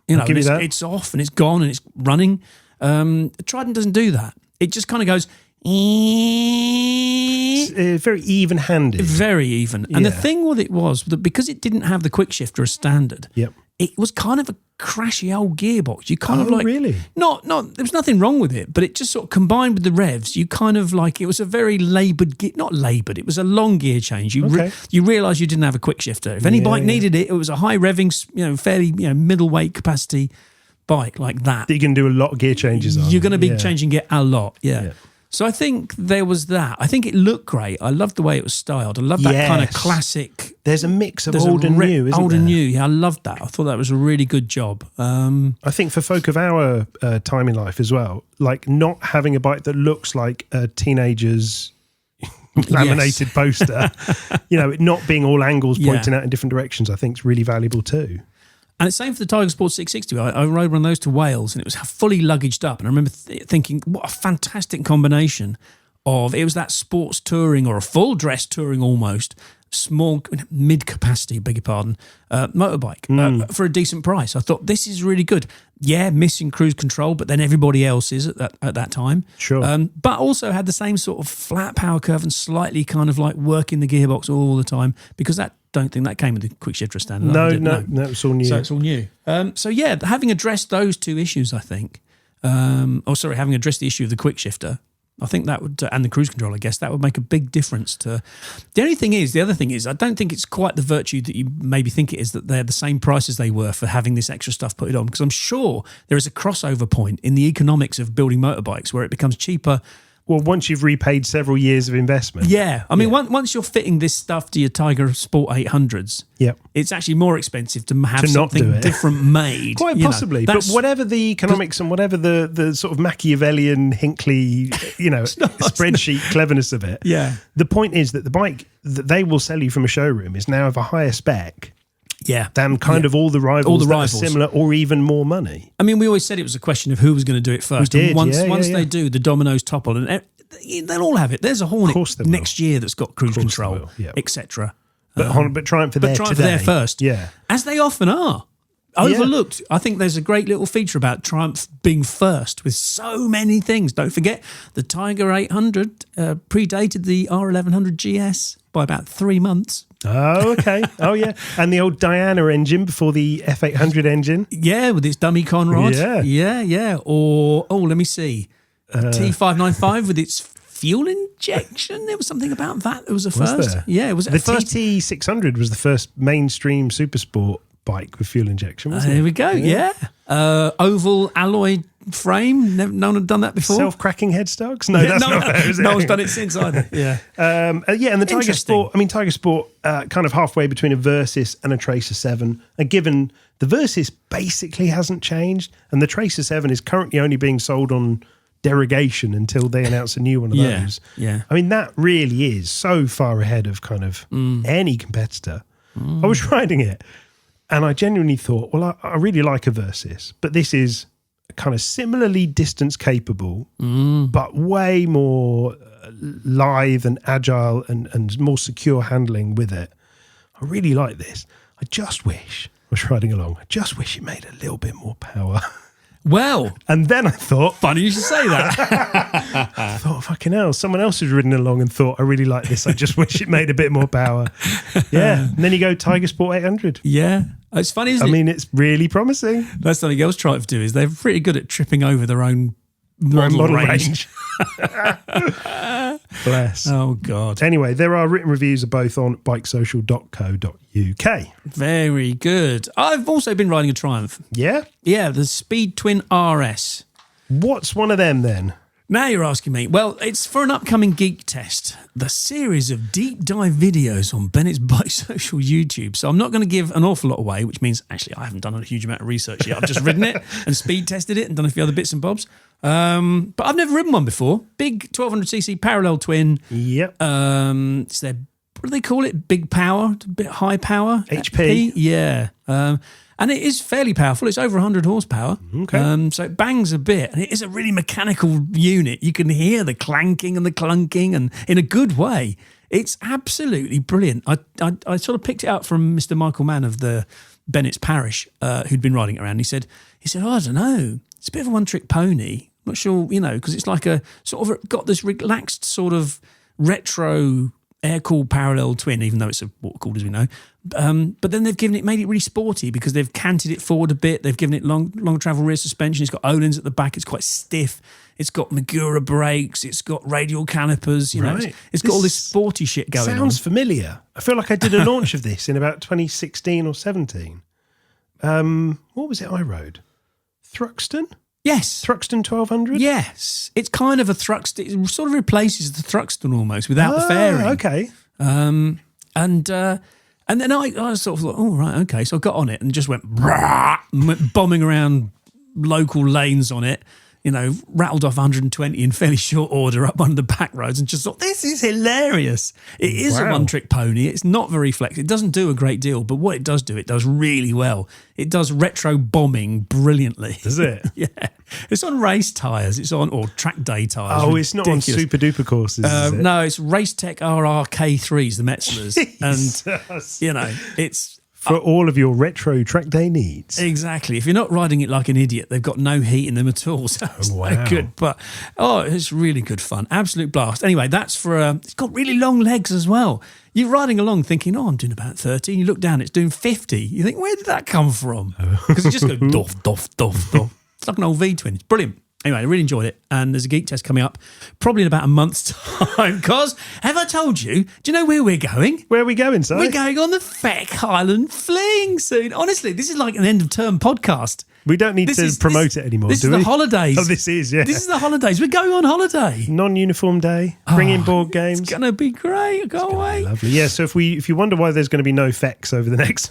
You know, I'll give you that. it's off and it's gone and it's running. The Trident doesn't do that. It just kind of goes. It's very even-handed. Very even. And the thing with it was that because it didn't have the quick shifter as standard, it was kind of a crashy old gearbox. You kind of like really? Not there was nothing wrong with it, but it just sort of combined with the revs. You kind of like it was a very laboured not laboured. It was a long gear change. You realise you didn't have a quick shifter. If any bike needed it, it was a high revving, fairly middleweight capacity bike like that. You can do a lot of gear changes on. You're going to be changing gear a lot. Yeah. So I think there was that. I think it looked great. I loved the way it was styled. I loved that kind of classic. There's a mix of old and new, isn't there? Old and new. Yeah, I loved that. I thought that was a really good job. I think for folk of our time in life as well, like not having a bike that looks like a teenager's laminated poster, it not being all angles pointing out in different directions, I think is really valuable too. And it's same for the Tiger Sport 660. I rode one of those to Wales and it was fully luggaged up. And I remember thinking, what a fantastic combination of, it was that sports touring or a full dress touring almost, small, mid-capacity, beg your pardon, motorbike for a decent price. I thought, this is really good. Yeah, missing cruise control, but then everybody else is at that time. Sure. But also had the same sort of flat power curve and slightly kind of like working the gearbox all the time because don't think that came with the quick shifter standard. No, it's all new. So it's all new. Having addressed those two issues, I think, having addressed the issue of the quick shifter, I think that would, and the cruise control, I guess, that would make a big difference to. The other thing is, I don't think it's quite the virtue that you maybe think it is, that they're the same price as they were for having this extra stuff put on, because I'm sure there is a crossover point in the economics of building motorbikes where it becomes cheaper. Well, once you've repaid several years of investment. Yeah. I mean, once you're fitting this stuff to your Tiger Sport 800s, it's actually more expensive to have something different made. Quite possibly. But whatever the economics and whatever the sort of Machiavellian, Hinkley, spreadsheet cleverness of it, the point is that the bike that they will sell you from a showroom is now of a higher spec than kind of all the rivals that are similar or even more money. I mean, we always said it was a question of who was going to do it first. We did, once they do, the dominoes topple, and they'll all have it. There's a Hornet next year that's got cruise control, etc. But Triumph are there today. There first, as they often are. Overlooked. I think there's a great little feature about Triumph being first with so many things. Don't forget, the Tiger 800 predated the R1300 GS by about 3 months. Oh, okay. Oh, yeah. And the old Diana engine before the F800 engine. Yeah, with its dummy conrod. Yeah. Or, let me see. T595 with its fuel injection. There was something about that. It was a first. Yeah, it was the TT600 was the first mainstream supersport bike with fuel injection, wasn't it? There we go, yeah. Oval alloy frame. No one had done that before. Self-cracking headstocks? No, that's not fair, is it? No one's done it since either. Yeah. And the Tiger Sport, Tiger Sport kind of halfway between a Versys and a Tracer 7. And given the Versys basically hasn't changed, and the Tracer 7 is currently only being sold on derogation until they announce a new one of those. Yeah. I mean, that really is so far ahead of kind of any competitor. I was riding it, and I genuinely thought, well, I really like a Versys, but this is kind of similarly distance capable, but way more lithe and agile and more secure handling with it. I really like this. I just wish, I was riding along, I just wish it made a little bit more power. Well, and then I thought, funny you should say that. I thought, fucking hell, someone else has ridden along and thought, I really like this. I just wish it made a bit more power. Yeah. And then you go Tiger Sport 800. Yeah. It's funny, isn't it? I mean, it's really promising. That's something else Triumph do is they're pretty good at tripping over their own model range. Bless. Oh, God. Anyway, there are written reviews of both on bikesocial.co.uk. Very good. I've also been riding a Triumph. Yeah? Yeah, the Speed Twin RS. What's one of them then? Now you're asking me. Well, it's for an upcoming Geek Test, the series of deep dive videos on Bennett's Bike Social YouTube. So I'm not going to give an awful lot away, which means actually I haven't done a huge amount of research yet. I've just ridden it and speed tested it and done a few other bits and bobs. But I've never ridden one before. Big 1200cc parallel twin. Yep. It's their, what do they call it? Big power, a bit high power. HP. Yeah. And it is fairly powerful. It's over 100 horsepower. Okay. So it bangs a bit. And it is a really mechanical unit. You can hear the clanking and the clunking, and in a good way. It's absolutely brilliant. I sort of picked it up from Mr. Michael Mann of the Bennett's Parish, who'd been riding it around. He said, oh, I don't know, it's a bit of a one-trick pony. I'm not sure, because it's like a sort of got this relaxed sort of retro air-cooled parallel twin, even though it's a water-cooled, as we know. But then they've made it really sporty because they've canted it forward a bit. They've given it long travel rear suspension. It's got Öhlins at the back. It's quite stiff. It's got Magura brakes. It's got radial calipers. It's got all this sporty shit going on. Sounds familiar. I feel like I did a launch of this in about 2016 or 17. What was it I rode? Thruxton? Yes. Thruxton 1200? Yes. It's kind of a Thruxton. It sort of replaces the Thruxton almost without the fairing. Okay. And then I sort of thought, oh, right, okay. So I got on it and just went bombing around local lanes on it, rattled off 120 in fairly short order up one of the back roads and just thought, this is hilarious. It is a one-trick pony. It's not very flexible. It doesn't do a great deal, but what it does do, it does really well. It does retro bombing brilliantly. Does it? Yeah. It's on race tyres. Or track day tyres. Oh, it's not on super-duper courses, is it? No, it's Racetech RRK3s, the Metzlers. And, it's... For all of your retro track day needs. Exactly. If you're not riding it like an idiot, they've got no heat in them at all. So it's no good. But, it's really good fun. Absolute blast. Anyway, that's for... it's got really long legs as well. You're riding along thinking, I'm doing about 30. You look down, it's doing 50. You think, where did that come from? Because it just goes doff, doff, doff, doff. It's like an old V-twin. It's brilliant. Anyway, I really enjoyed it. And there's a geek test coming up probably in about a month's time. Because, have I told you, do you know where we're going? Where are we going, Si? We're going on the FEC Highland Flings soon. Honestly, this is like an end-of-term podcast. We don't need to promote it anymore, do we? This is the holidays. Oh, this is, yeah. This is the holidays. We're going on holiday. Non-uniform day. Bring in board games. It's going to be great. Go away. Lovely. Yeah, so if you wonder why there's going to be no FECs over the next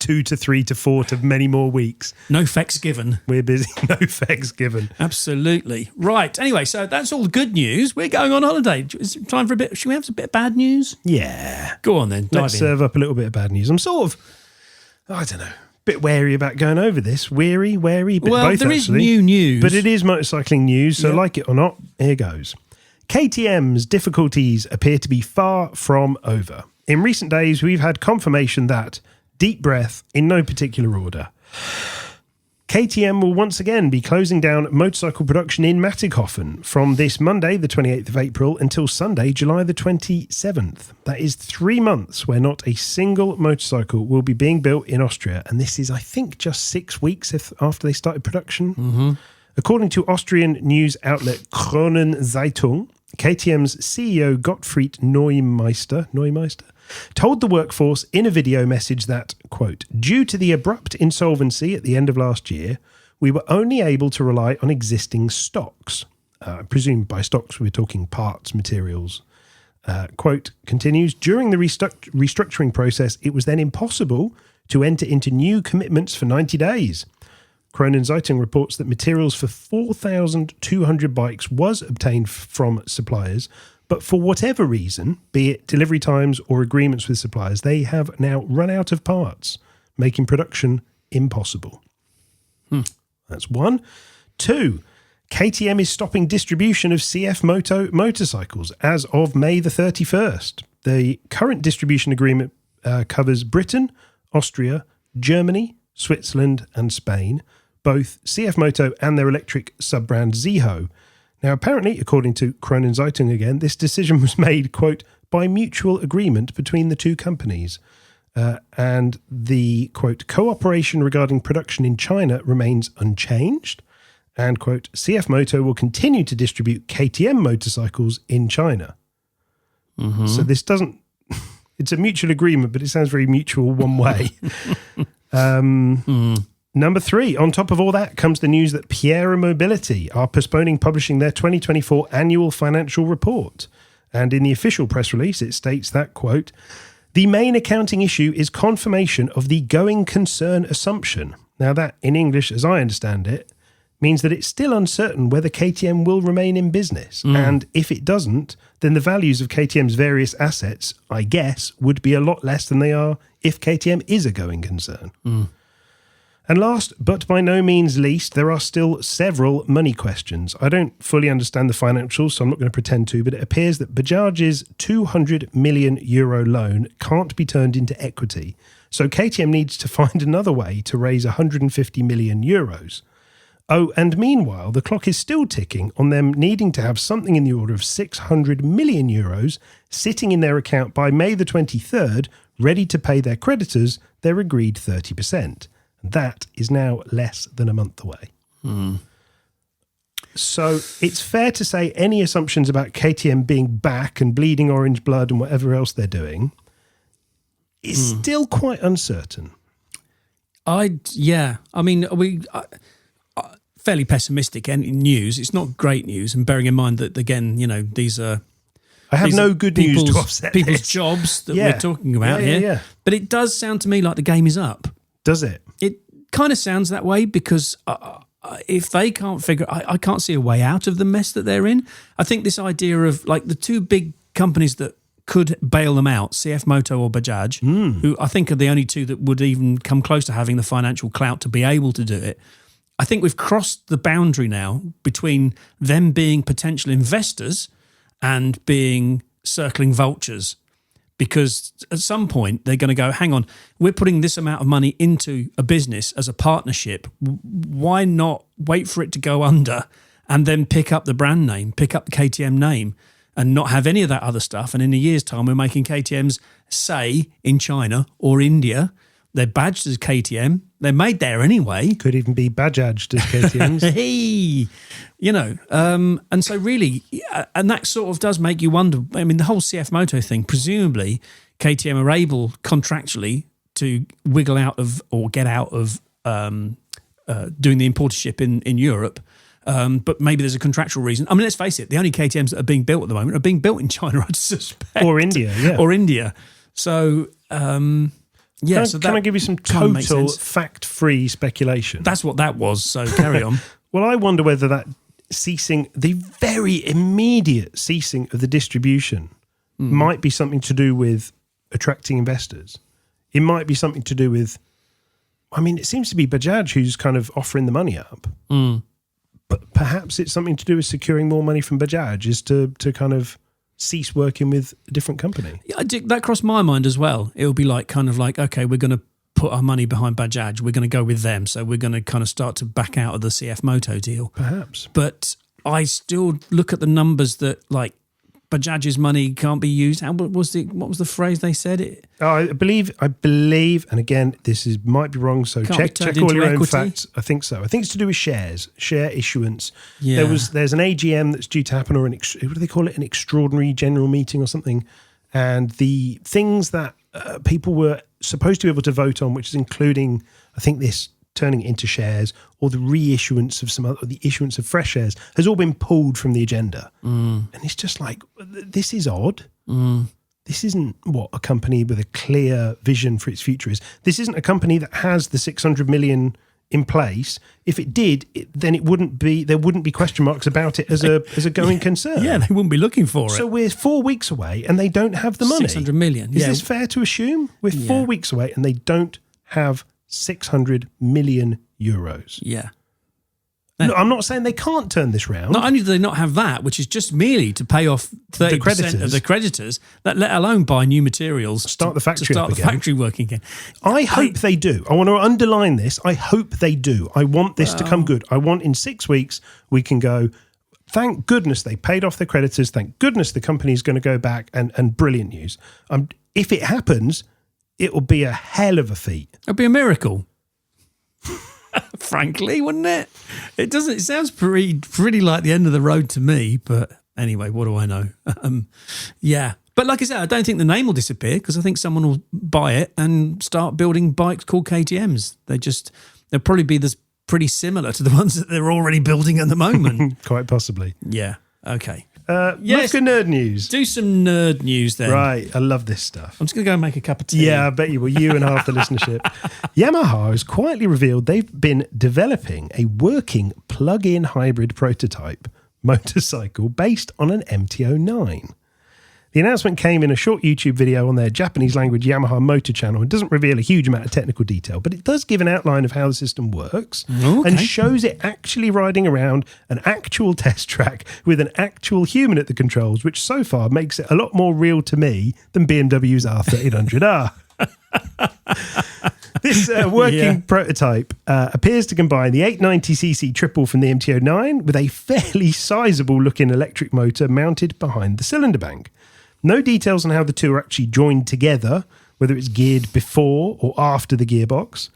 2 to 3 to 4 to many more weeks. No FECs given. We're busy. No FECs given. Absolutely. Right. Anyway, so that's all the good news. We're going on holiday. It's time for a bit. Should we have a bit of bad news? Yeah. Go on then. Let's serve up a little bit of bad news. I'm sort of, I don't know, a bit wary about going over this. Wary, bit well, both, there actually. is new news. But it is motorcycling news, so like it or not, here goes. KTM's difficulties appear to be far from over. In recent days, we've had confirmation that, deep breath, in no particular order, KTM will once again be closing down motorcycle production in Mattighofen from this Monday, the 28th of April, until Sunday, July the 27th. That is 3 months where not a single motorcycle will be being built in Austria. And this is, I think, just 6 weeks after they started production. Mm-hmm. According to Austrian news outlet Kronenzeitung, KTM's CEO Gottfried Neumeister told the workforce in a video message that, quote, due to the abrupt insolvency at the end of last year, we were only able to rely on existing stocks. I presume by stocks we're talking parts, materials. Quote, continues, during the restructuring process, it was then impossible to enter into new commitments for 90 days. Kronenzeitung reports that materials for 4,200 bikes was obtained from suppliers, but for whatever reason, be it delivery times or agreements with suppliers, they have now run out of parts, making production impossible. That's 1. 2, KTM is stopping distribution of CF Moto motorcycles as of May the 31st. The current distribution agreement covers Britain, Austria, Germany, Switzerland and Spain, both CF Moto and their electric sub-brand Zeho. Now, apparently, according to Kronenzeitung again, this decision was made, quote, by mutual agreement between the two companies. And the, quote, cooperation regarding production in China remains unchanged. And, quote, CF Moto will continue to distribute KTM motorcycles in China. Mm-hmm. So this doesn't... It's a mutual agreement, but it sounds very mutual one way. Number 3, on top of all that comes the news that Pierre Mobility are postponing publishing their 2024 annual financial report. And in the official press release, it states that, quote, the main accounting issue is confirmation of the going concern assumption. Now that, in English, as I understand it, means that it's still uncertain whether KTM will remain in business. And if it doesn't, then the values of KTM's various assets, I guess, would be a lot less than they are if KTM is a going concern. And last, but by no means least, there are still several money questions. I don't fully understand the financials, so I'm not going to pretend to, but it appears that Bajaj's €200 million loan can't be turned into equity So KTM needs to find another way to raise 150 million euros. Oh, and meanwhile, the clock is still ticking on them needing to have something in the order of 600 million euros sitting in their account by May the 23rd, ready to pay their creditors their agreed 30%. That is now less than a month away. So it's fair to say any assumptions about KTM being back and bleeding orange blood and whatever else they're doing is still quite uncertain. I mean, fairly pessimistic news. It's not great news, and bearing in mind that, again, these are... I have no good news to offset people's this. jobs that we're talking about here. Yeah. But it does sound to me like the game is up. Does it? It kind of sounds that way because if they can't figure... I can't see a way out of the mess that they're in. I think this idea of like the two big companies that could bail them out, CF Moto or Bajaj, who I think are the only two that would even come close to having the financial clout to be able to do it. I think we've crossed the boundary now between them being potential investors and being circling vultures, because at some point they're going to go, hang on, we're putting this amount of money into a business as a partnership. Why not wait for it to go under and then pick up the brand name, pick up the KTM name and not have any of that other stuff? And in a year's time, we're making KTMs, say, in China or India. They're badged as KTM. They're made there anyway. Could even be badged as KTMs. Hey, and so really, and that sort of does make you wonder. I mean, the whole CF Moto thing, presumably KTM are able contractually to wiggle out of or get out of doing the importership in Europe. But maybe there's a contractual reason. I mean, let's face it, the only KTMs that are being built at the moment are being built in China, I'd suspect. Or India, yeah. Or India. So... yeah, can I give you some total fact-free speculation? That's what that was, so carry on. Well, I wonder whether that the very immediate ceasing of the distribution might be something to do with attracting investors. It might be something to do with, I mean, it seems to be Bajaj who's kind of offering the money up. But perhaps it's something to do with securing more money from Bajaj, is to kind of cease working with a different company. Yeah, that crossed my mind as well. It would be like okay, we're going to put our money behind Bajaj. We're going to go with them. So we're going to kind of start to back out of the CF Moto deal. Perhaps. But I still look at the numbers that like Bajaj's money can't be used. What was the phrase they said? I believe, and again, might be wrong. So check all your own facts. I think so. I think it's to do with share issuance. Yeah. There's an AGM that's due to happen, or what do they call it? An extraordinary general meeting or something. And the things that people were supposed to be able to vote on, which is including, I think, this turning it into shares or the reissuance of the issuance of fresh shares, has all been pulled from the agenda. And it's just like, this is odd. This isn't what a company with a clear vision for its future is. This isn't a company that has the 600 million in place. If it did, then there wouldn't be question marks about it as a going concern. Yeah, they wouldn't be looking for it. So we're 4 weeks away and they don't have the money. 600 million. Is this fair to assume? We're 4 weeks away and they don't have 600 million euros. Yeah. No, I'm not saying they can't turn this round. Not only do they not have that, which is just merely to pay off 30% of the creditors, let alone buy new materials, start the factory working again. I hope they do. I want to underline this. I hope they do. I want this to come good. I want in 6 weeks we can go, thank goodness they paid off their creditors. Thank goodness the company's going to go back and brilliant news. If it happens, it will be a hell of a feat. It'll be a miracle. Frankly, wouldn't it? It doesn't. It sounds pretty like the end of the road to me. But anyway, what do I know? Yeah. But like I said, I don't think the name will disappear because I think someone will buy it and start building bikes called KTMs. They'll probably be pretty similar to the ones that they're already building at the moment. Quite possibly. Yeah. Okay. Yes. Look at nerd news. Do some nerd news then. Right. I love this stuff. I'm just going to go and make a cup of tea. Yeah, I bet you will. You and half the listenership. Yamaha has quietly revealed they've been developing a working plug-in hybrid prototype motorcycle based on an MT-09. The announcement came in a short YouTube video on their Japanese language Yamaha motor channel and doesn't reveal a huge amount of technical detail, but it does give an outline of how the system works and shows it actually riding around an actual test track with an actual human at the controls, which so far makes it a lot more real to me than BMW's R1300R. This working prototype appears to combine the 890cc triple from the MT-09 with a fairly sizable looking electric motor mounted behind the cylinder bank. No details on how the two are actually joined together, whether it's geared before or after the gearbox.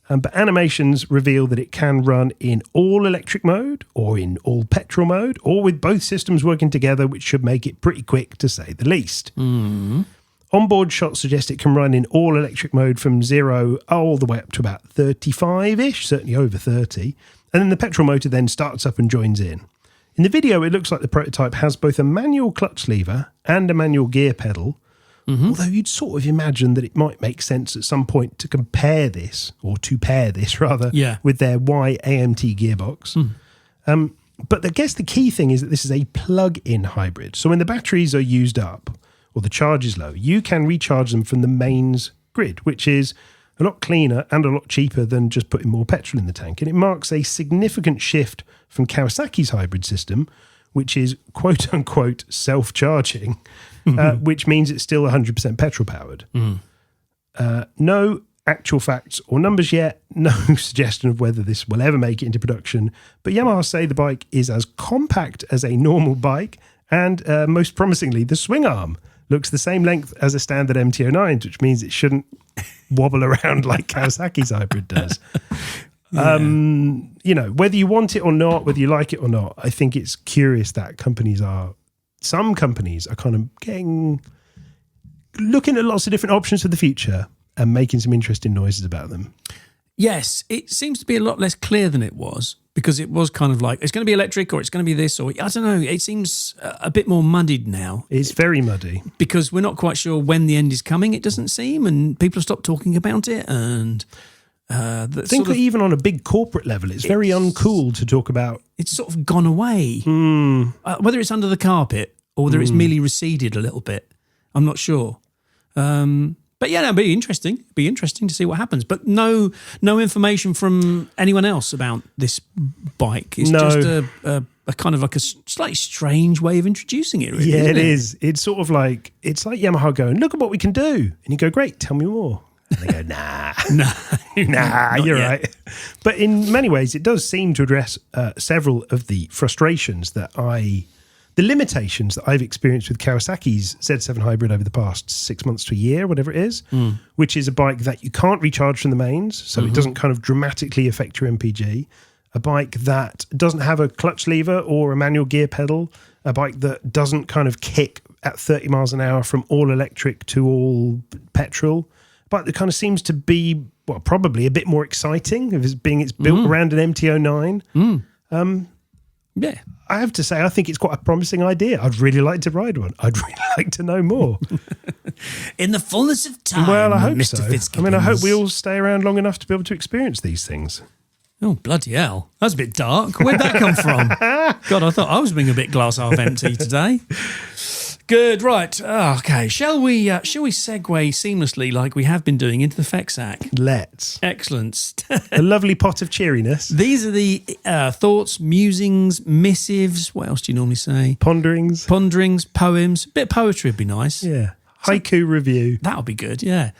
But animations reveal that it can run in all electric mode or in all petrol mode or with both systems working together, which should make it pretty quick to say the least. Onboard shots suggest it can run in all electric mode from 0 all the way up to about 35-ish, certainly over 30. And then the petrol motor then starts up and joins in. In the video, it looks like the prototype has both a manual clutch lever and a manual gear pedal, although you'd sort of imagine that it might make sense at some point to pair this with their Y-AMT gearbox. But I guess the key thing is that this is a plug-in hybrid. So when the batteries are used up or the charge is low, you can recharge them from the mains grid, which is a lot cleaner and a lot cheaper than just putting more petrol in the tank. And it marks a significant shift from Kawasaki's hybrid system, which is quote-unquote self-charging, which means it's still 100% petrol-powered. No actual facts or numbers yet, no suggestion of whether this will ever make it into production, but Yamaha say the bike is as compact as a normal bike, and most promisingly, the swing arm looks the same length as a standard MT-09, which means it shouldn't wobble around like Kawasaki's hybrid does. Whether you want it or not, whether you like it or not, I think it's curious that some companies are kind of looking at lots of different options for the future and making some interesting noises about them. Yes, it seems to be a lot less clear than it was, because it was kind of like, it's going to be electric or it's going to be this, or I don't know. It seems a bit more muddied now. It's very muddy. Because we're not quite sure when the end is coming, it doesn't seem, and people have stopped talking about it. And I think that even on a big corporate level, it's very uncool to talk about. It's sort of gone away. Whether it's under the carpet or whether it's merely receded a little bit, I'm not sure. But yeah, it'd be interesting. It'd be interesting to see what happens. But no information from anyone else about this bike. It's just a kind of like a slightly strange way of introducing it, really. Yeah, it is. It's sort of like, it's like Yamaha going, look at what we can do. And you go, great, tell me more. And they go, nah. nah, you're right. But in many ways, it does seem to address several of the frustrations the limitations that I've experienced with Kawasaki's Z7 Hybrid over the past 6 months to a year, whatever it is, which is a bike that you can't recharge from the mains, so it doesn't kind of dramatically affect your MPG, a bike that doesn't have a clutch lever or a manual gear pedal, a bike that doesn't kind of kick at 30 miles an hour from all electric to all petrol, a bike that kind of seems to be, well, probably a bit more exciting, it's built around an MT-09. Yeah. I have to say, I think it's quite a promising idea. I'd really like to ride one. I'd really like to know more. In the fullness of time, well, I hope Mr. so. Fitz-Gibbons. I mean, I hope we all stay around long enough to be able to experience these things. Oh, bloody hell. That's a bit dark. Where'd that come from? God, I thought I was being a bit glass half empty today. Good, right. Okay, shall we segue seamlessly like we have been doing into the FEC? Let's. Excellent. A lovely pot of cheeriness. These are the thoughts, musings, missives. What else do you normally say? Ponderings, poems. A bit of poetry would be nice. Yeah. Haiku review. That would be good, yeah.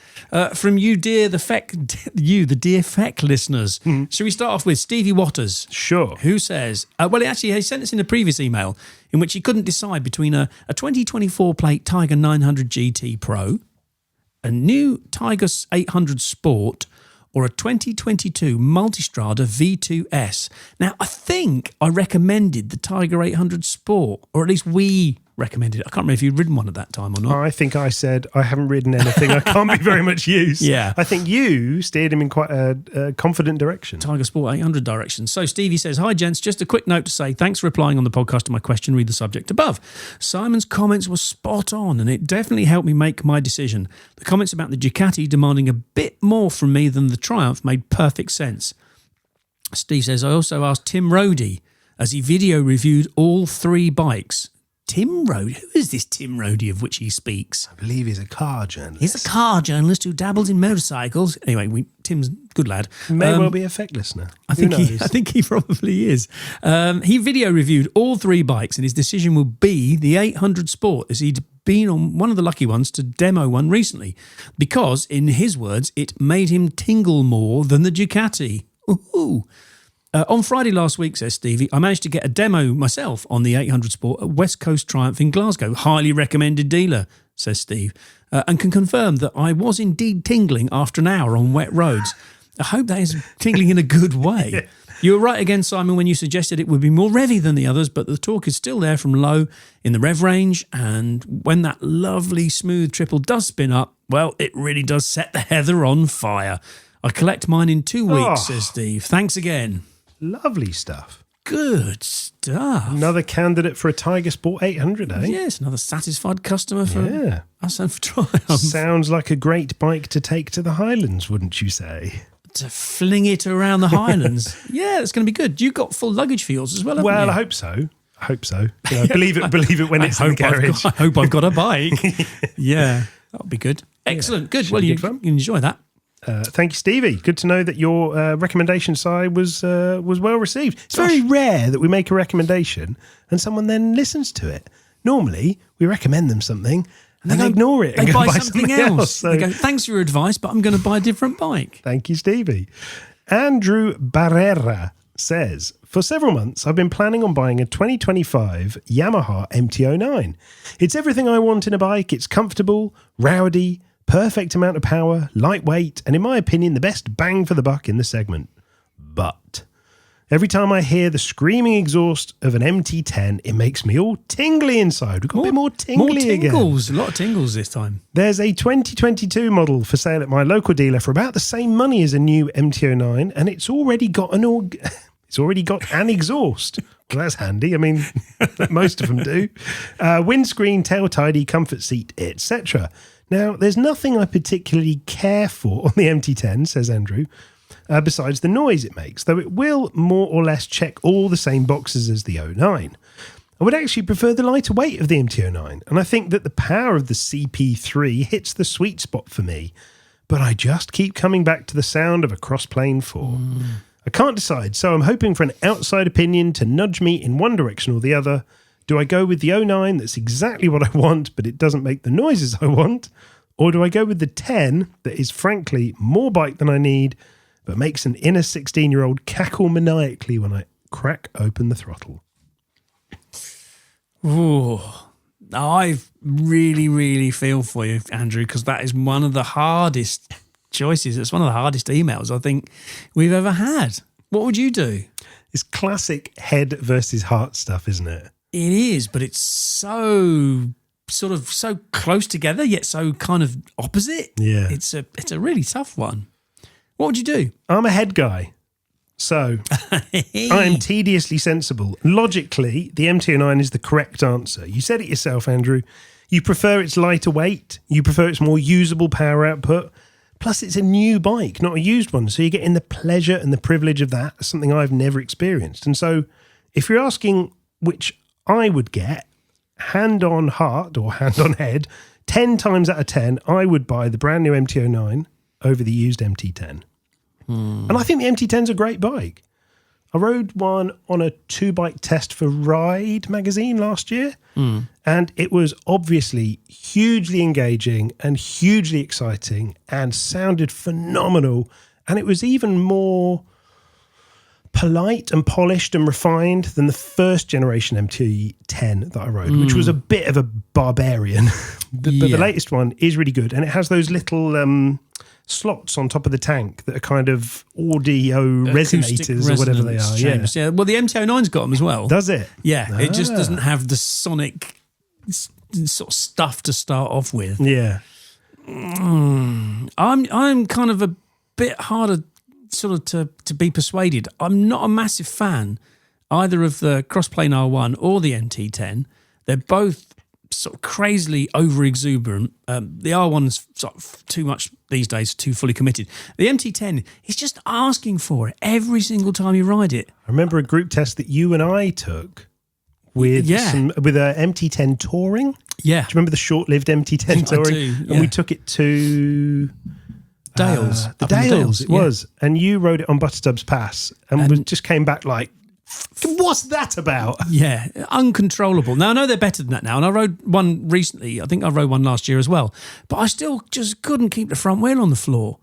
From you, dear the dear FEC listeners. Shall we start off with Stevie Waters? Sure. Who says, he sent us in a previous email in which he couldn't decide between a 2024 plate Tiger 900 GT Pro, a new Tiger 800 Sport, or a 2022 Multistrada V2S. Now, I think I recommended the Tiger 800 Sport, or at least we recommended it. I can't remember if you'd ridden one at that time or not. I think I said I haven't ridden anything. I can't be very much use. Yeah. I think you steered him in quite a confident direction. Tiger Sport 800 direction. So Stevie says, hi gents, just a quick note to say thanks for replying on the podcast to my question, read the subject above. Simon's comments were spot on and it definitely helped me make my decision. The comments about the Ducati demanding a bit more from me than the Triumph made perfect sense. Steve says, I also asked Tim Rodey as he video reviewed all three bikes. Tim Rodey? Who is this Tim Rodey of which he speaks? I believe he's a car journalist. He's a car journalist who dabbles in motorcycles. Anyway, Tim's a good lad. May well be a FEC listener. I think he probably is. He video reviewed all three bikes and his decision will be the 800 Sport as he'd been on one of the lucky ones to demo one recently because, in his words, it made him tingle more than the Ducati. Ooh. On Friday last week, says Stevie, I managed to get a demo myself on the 800 Sport at West Coast Triumph in Glasgow. Highly recommended dealer, says Steve, and can confirm that I was indeed tingling after an hour on wet roads. I hope that is tingling in a good way. Yeah. You were right again, Simon, when you suggested it would be more revvy than the others, but the torque is still there from low in the rev range, and when that lovely smooth triple does spin up, well, it really does set the heather on fire. I collect mine in 2 weeks, says Steve. Thanks again. Lovely stuff. Good stuff. Another candidate for a Tiger Sport 800, eh? Yes, another satisfied customer for us and for Triumph. Sounds like a great bike to take to the Highlands, wouldn't you say? To fling it around the Highlands. Yeah, it's going to be good. You got full luggage for yours as well, haven't you? I hope so. You know, believe it when it's in the garage. I hope I've got a bike. Yeah, that'll be good. Excellent. Yeah, good. Well, you enjoy that. Thank you, Stevie. Good to know that your recommendation side was well received. It's very rare that we make a recommendation and someone then listens to it. Normally, we recommend them something and then they ignore it and they go buy buy something else. So. They go, thanks for your advice, but I'm going to buy a different bike. Thank you, Stevie. Andrew Barrera says, for several months, I've been planning on buying a 2025 Yamaha MT-09. It's everything I want in a bike. It's comfortable, rowdy, perfect amount of power, lightweight, and in my opinion, the best bang for the buck in the segment. But every time I hear the screaming exhaust of an MT-10, it makes me all tingly inside. We've got a bit more tingly again. A lot of tingles this time. There's a 2022 model for sale at my local dealer for about the same money as a new MT-09, and it's already got an exhaust. Well, that's handy. I mean, most of them do. Windscreen, tail tidy, comfort seat, etc. Now, there's nothing I particularly care for on the MT-10, says Andrew, besides the noise it makes, though it will more or less check all the same boxes as the 09. I would actually prefer the lighter weight of the MT-09, and I think that the power of the CP3 hits the sweet spot for me, but I just keep coming back to the sound of a cross-plane 4. I can't decide, so I'm hoping for an outside opinion to nudge me in one direction or the other. Do I go with the 09 that's exactly what I want, but it doesn't make the noises I want? Or do I go with the 10 that is frankly more bike than I need, but makes an inner 16-year-old cackle maniacally when I crack open the throttle? Ooh, I really, really feel for you, Andrew, because that is one of the hardest choices. It's one of the hardest emails I think we've ever had. What would you do? It's classic head versus heart stuff, isn't it? It is, but it's so close together, yet so kind of opposite. Yeah. It's a really tough one. What would you do? I'm a head guy. So I am tediously sensible. Logically, the MT-09 is the correct answer. You said it yourself, Andrew. You prefer its lighter weight. You prefer its more usable power output. Plus, it's a new bike, not a used one. So you're getting the pleasure and the privilege of that, something I've never experienced. And so if you're asking which I would get, hand on heart or hand on head, 10 times out of 10, I would buy the brand new MT-09 over the used MT-10. And I think the MT-10's a great bike. I rode one on a 2-bike test for Ride magazine last year, and it was obviously hugely engaging and hugely exciting and sounded phenomenal. And it was even more polite and polished and refined than the first generation MT-10 that I rode, which was a bit of a barbarian. But the latest one is really good, and it has those little slots on top of the tank that are kind of audio resonators or whatever they are. Chambers. Yeah. Well, the MT-09's got them as well. Does it? Yeah. It just doesn't have the sonic sort of stuff to start off with. Yeah. I'm kind of a bit harder sort of to be persuaded. I'm not a massive fan either of the Crossplane R1 or the MT-10. They're both sort of crazily over-exuberant. The R1's sort of too much these days, too fully committed. The MT-10 is just asking for it every single time you ride it. I remember a group test that you and I took with a MT-10 touring. Yeah. Do you remember the short-lived MT-10 touring? I do, yeah. And we took it to Dales. The Dales, it was. And you rode it on Buttertubs Pass and just came back like What's that about? Yeah, uncontrollable. Now, I know they're better than that now, and I rode one recently. I think I rode one last year as well. But I still just couldn't keep the front wheel on the floor.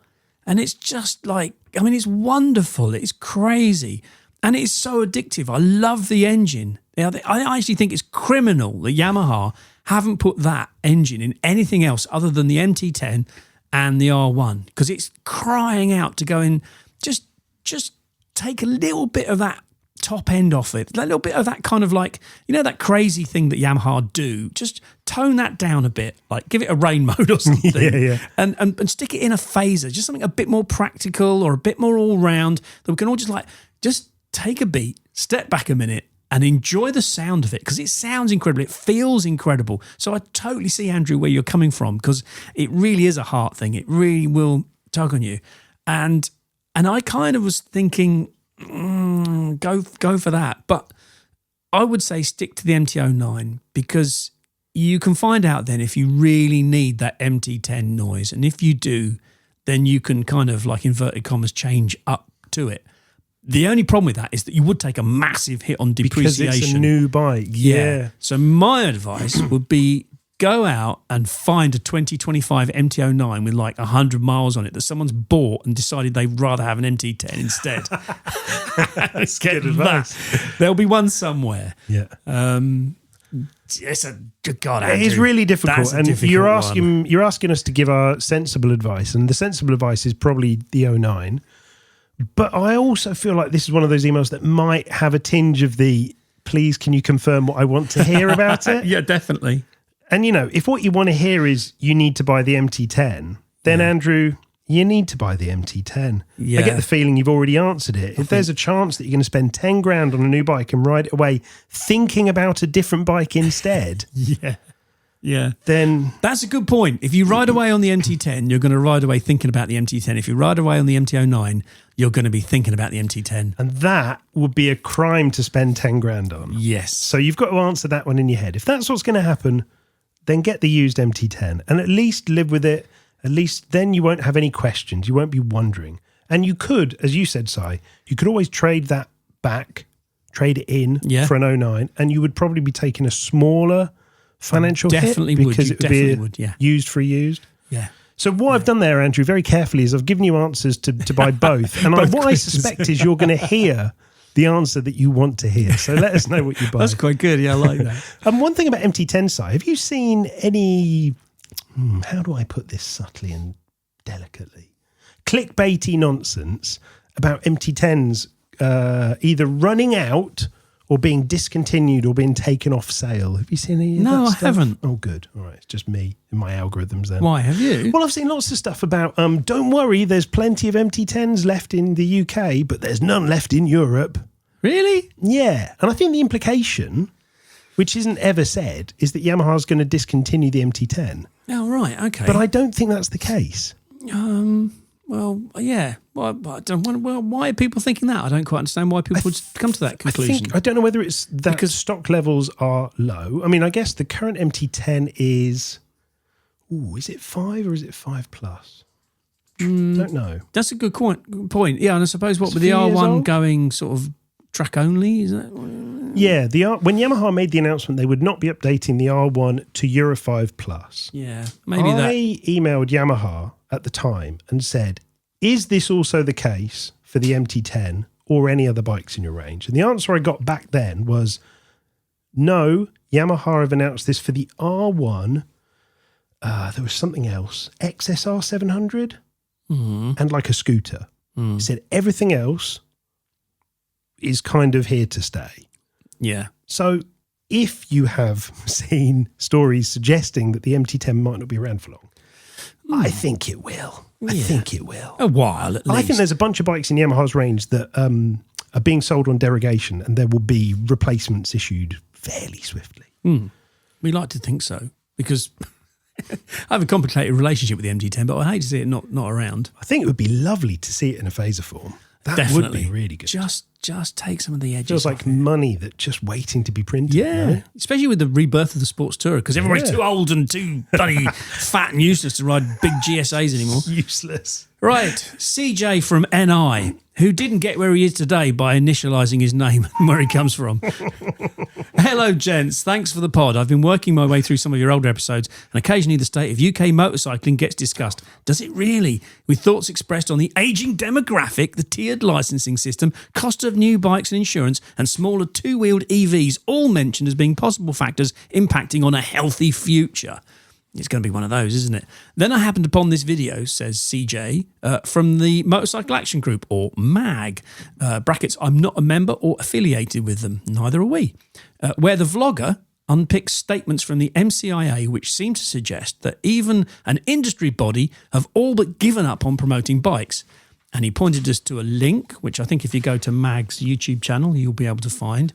And it's just like, I mean, it's wonderful. It's crazy. And it's so addictive. I love the engine. I actually think it's criminal that Yamaha haven't put that engine in anything else other than the MT10 and the R1, because it's crying out to go in, just take a little bit of that top end off it, a little bit of that kind of like, you know, that crazy thing that Yamaha do, just tone that down a bit, like give it a rain mode or something. Yeah. And stick it in a phaser, just something a bit more practical or a bit more all round that we can all just take a beat, step back a minute and enjoy the sound of it, because it sounds incredible. It feels incredible. So I totally see, Andrew, where you're coming from, because it really is a heart thing. It really will tug on you. And I kind of was thinking, go for that. But I would say stick to the MT-09, because you can find out then if you really need that MT-10 noise. And if you do, then you can kind of, like inverted commas, change up to it. The only problem with that is that you would take a massive hit on depreciation. Because it's a new bike. Yeah. So my advice would be go out and find a 2025 MT-09 with like 100 miles on it that someone's bought and decided they'd rather have an MT-10 instead. That's good advice. There'll be one somewhere. Yeah. It's a good God, Andrew. It is really difficult, That's a and difficult you're asking us to give our sensible advice, and the sensible advice is probably the 09. But I also feel like this is one of those emails that might have a tinge of the, please, can you confirm what I want to hear about it? Yeah, definitely. And, you know, if what you want to hear is you need to buy the MT10, then, Andrew, you need to buy the MT10. Yeah. I get the feeling you've already answered it. If there's a chance that you're going to spend 10 grand on a new bike and ride it away thinking about a different bike instead, Yeah. then that's a good point. If you ride away on the MT10, you're going to ride away thinking about the MT10. If you ride away on the MT-09, you're going to be thinking about the MT10. And that would be a crime to spend 10 grand on. Yes. So you've got to answer that one in your head. If that's what's going to happen, then get the used MT10 and at least live with it. At least then you won't have any questions. You won't be wondering. And you could, as you said, Si, you could always trade that back, trade it in for an 09, and you would probably be taking a smaller financial hit because it would be used for used. Yeah. So what I've done there, Andrew, very carefully, is I've given you answers to buy both. And what I suspect is you're going to hear the answer that you want to hear. So let us know what you buy. That's quite good. Yeah, I like that. And one thing about MT10, Si, have you seen any, how do I put this subtly and delicately, clickbaity nonsense about MT10s either running out or being discontinued or being taken off sale? Have you seen any of that No, stuff? I haven't. Oh, good. All right. It's just me and my algorithms then. Why, have you? Well, I've seen lots of stuff about, don't worry, there's plenty of MT10s left in the UK, but there's none left in Europe. Really? Yeah. And I think the implication, which isn't ever said, is that Yamaha's going to discontinue the MT10. Oh, right. Okay. But I don't think that's the case. Well, yeah. Well, why are people thinking that? I don't quite understand why people would come to that conclusion. I don't know whether it's that because stock levels are low. I mean, I guess the current MT10 is, is it 5 or is it 5 plus? Don't know. That's a good point. Yeah, and I suppose with the R1 going sort of track only, is that? Yeah, when Yamaha made the announcement they would not be updating the R1 to Euro 5 plus. Yeah, maybe I emailed Yamaha at the time and said, is this also the case for the MT10 or any other bikes in your range? And the answer I got back then was, no, Yamaha have announced this for the R1. There was something else, XSR 700 and like a scooter. He said everything else is kind of here to stay. Yeah. So if you have seen stories suggesting that the MT10 might not be around for long, I think it will. I think it will. A while, at least. I think there's a bunch of bikes in Yamaha's range that are being sold on derogation, and there will be replacements issued fairly swiftly. We like to think so, because I have a complicated relationship with the MT10, but I hate to see it not around. I think it would be lovely to see it in a phaser form. That Definitely. would be really good. Just take some of the edges. Feels like off it. money that's just waiting to be printed. Yeah, no? especially with the rebirth of the sports tourer, because everybody's too old and too bloody fat and useless to ride big GSAs anymore. Useless. Right, CJ from NI, who didn't get where he is today by initialising his name and where he comes from. Hello, gents. Thanks for the pod. I've been working my way through some of your older episodes, and occasionally the state of UK motorcycling gets discussed. Does it really? With thoughts expressed on the ageing demographic, the tiered licensing system, cost of new bikes and insurance, and smaller two-wheeled EVs, all mentioned as being possible factors impacting on a healthy future. It's going to be one of those, isn't it? Then I happened upon this video, says CJ, from the Motorcycle Action Group, or MAG, brackets, I'm not a member or affiliated with them, neither are we, where the vlogger unpicks statements from the MCIA which seem to suggest that even an industry body have all but given up on promoting bikes. And he pointed us to a link, which I think if you go to MAG's YouTube channel, you'll be able to find.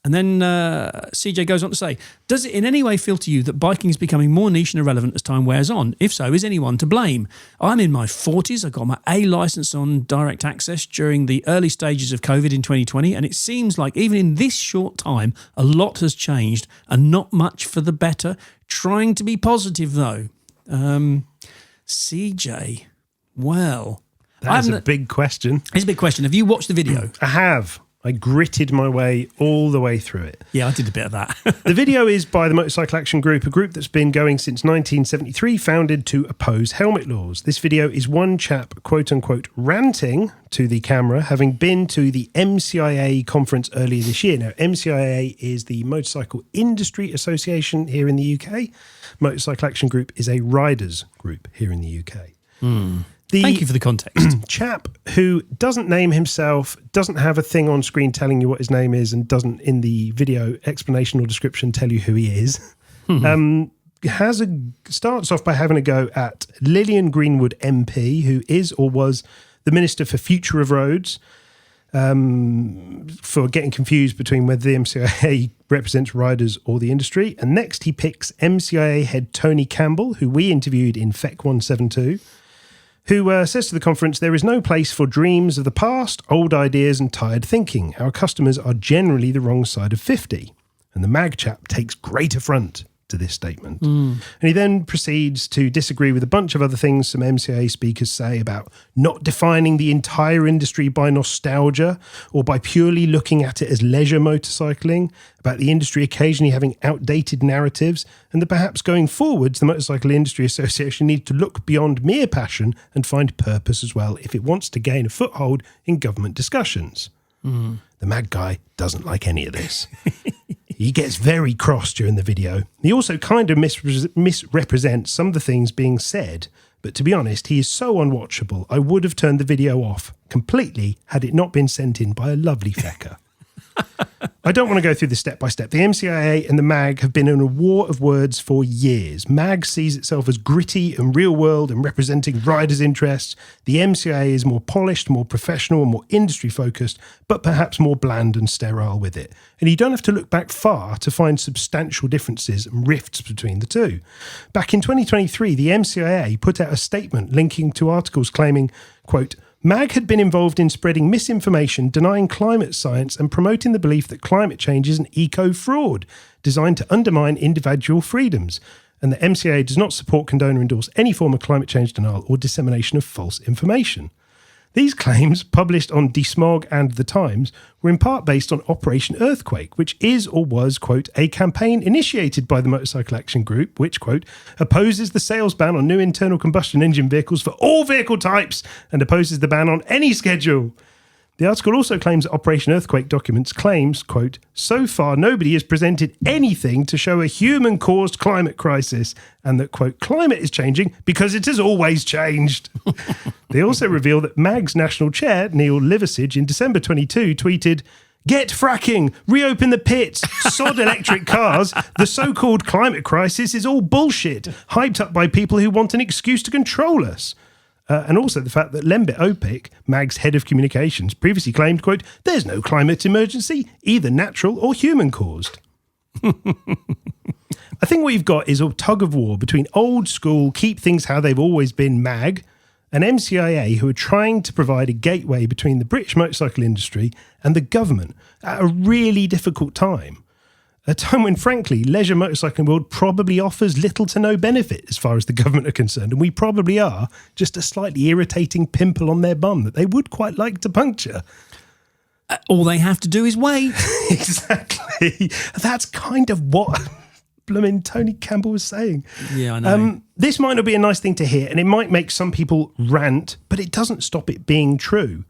And then CJ goes on to say, does it in any way feel to you that biking is becoming more niche and irrelevant as time wears on? If so, is anyone to blame? I'm in my 40s. I got my A licence on direct access during the early stages of COVID in 2020. And it seems like even in this short time, a lot has changed and not much for the better. Trying to be positive, though. CJ, well... That's a big question. It's a big question. Have you watched the video? I have. I gritted my way all the way through it. Yeah, I did a bit of that. The video is by the Motorcycle Action Group, a group that's been going since 1973, founded to oppose helmet laws. This video is one chap, quote-unquote, ranting to the camera, having been to the MCIA conference earlier this year. Now, MCIA is the Motorcycle Industry Association here in the UK. Motorcycle Action Group is a riders group here in the UK. Thank you for the context. Chap who doesn't name himself, doesn't have a thing on screen telling you what his name is, and doesn't in the video explanation or description tell you who he is, starts off by having a go at Lillian Greenwood MP, who is or was the Minister for Future of Roads, for getting confused between whether the MCIA represents riders or the industry. And next he picks MCIA head Tony Campbell, who we interviewed in FEC 172, who says to the conference, there is no place for dreams of the past, old ideas and tired thinking. Our customers are generally the wrong side of 50. And the MAG chap takes great affront to this statement. And he then proceeds to disagree with a bunch of other things some MCA speakers say about not defining the entire industry by nostalgia or by purely looking at it as leisure motorcycling, about the industry occasionally having outdated narratives, and that perhaps going forwards, the Motorcycle Industry Association needs to look beyond mere passion and find purpose as well if it wants to gain a foothold in government discussions. The MAG guy doesn't like any of this. He gets very cross during the video. He also kind of misrepresents some of the things being said, but to be honest, he is so unwatchable, I would have turned the video off completely had it not been sent in by a lovely fecker. I don't want to go through this step by step. The MCIA and the MAG have been in a war of words for years. MAG sees itself as gritty and real world and representing riders' interests. The MCIA is more polished, more professional and more industry focused, but perhaps more bland and sterile with it. And you don't have to look back far to find substantial differences and rifts between the two. Back in 2023, the MCIA put out a statement linking to articles claiming, quote, MAG had been involved in spreading misinformation, denying climate science and promoting the belief that climate change is an eco-fraud designed to undermine individual freedoms, and the MCA does not support, condone or endorse any form of climate change denial or dissemination of false information. These claims, published on DeSmog and The Times, were in part based on Operation Earthquake, which is or was, quote, a campaign initiated by the Motorcycle Action Group, which, quote, opposes the sales ban on new internal combustion engine vehicles for all vehicle types and opposes the ban on any schedule. The article also claims that Operation Earthquake documents claims, quote, so far nobody has presented anything to show a human-caused climate crisis and that, quote, climate is changing because it has always changed. They also reveal that MAG's national chair, Neil Liversidge, in December 22 tweeted, get fracking, reopen the pits, sod electric cars, the so-called climate crisis is all bullshit, hyped up by people who want an excuse to control us. And also the fact that Lembit Opik, MAG's head of communications, previously claimed, quote, there's no climate emergency, either natural or human-caused. I think what you've got is a tug of war between old school, keep things how they've always been MAG, an MCIA who are trying to provide a gateway between the British motorcycle industry and the government at a really difficult time. A time when, frankly, leisure motorcycling world probably offers little to no benefit as far as the government are concerned, and we probably are just a slightly irritating pimple on their bum that they would quite like to puncture. All they have to do is wait. Exactly. That's kind of what blooming Tony Campbell was saying. Yeah, I know. This might not be a nice thing to hear, and it might make some people rant, but it doesn't stop it being true.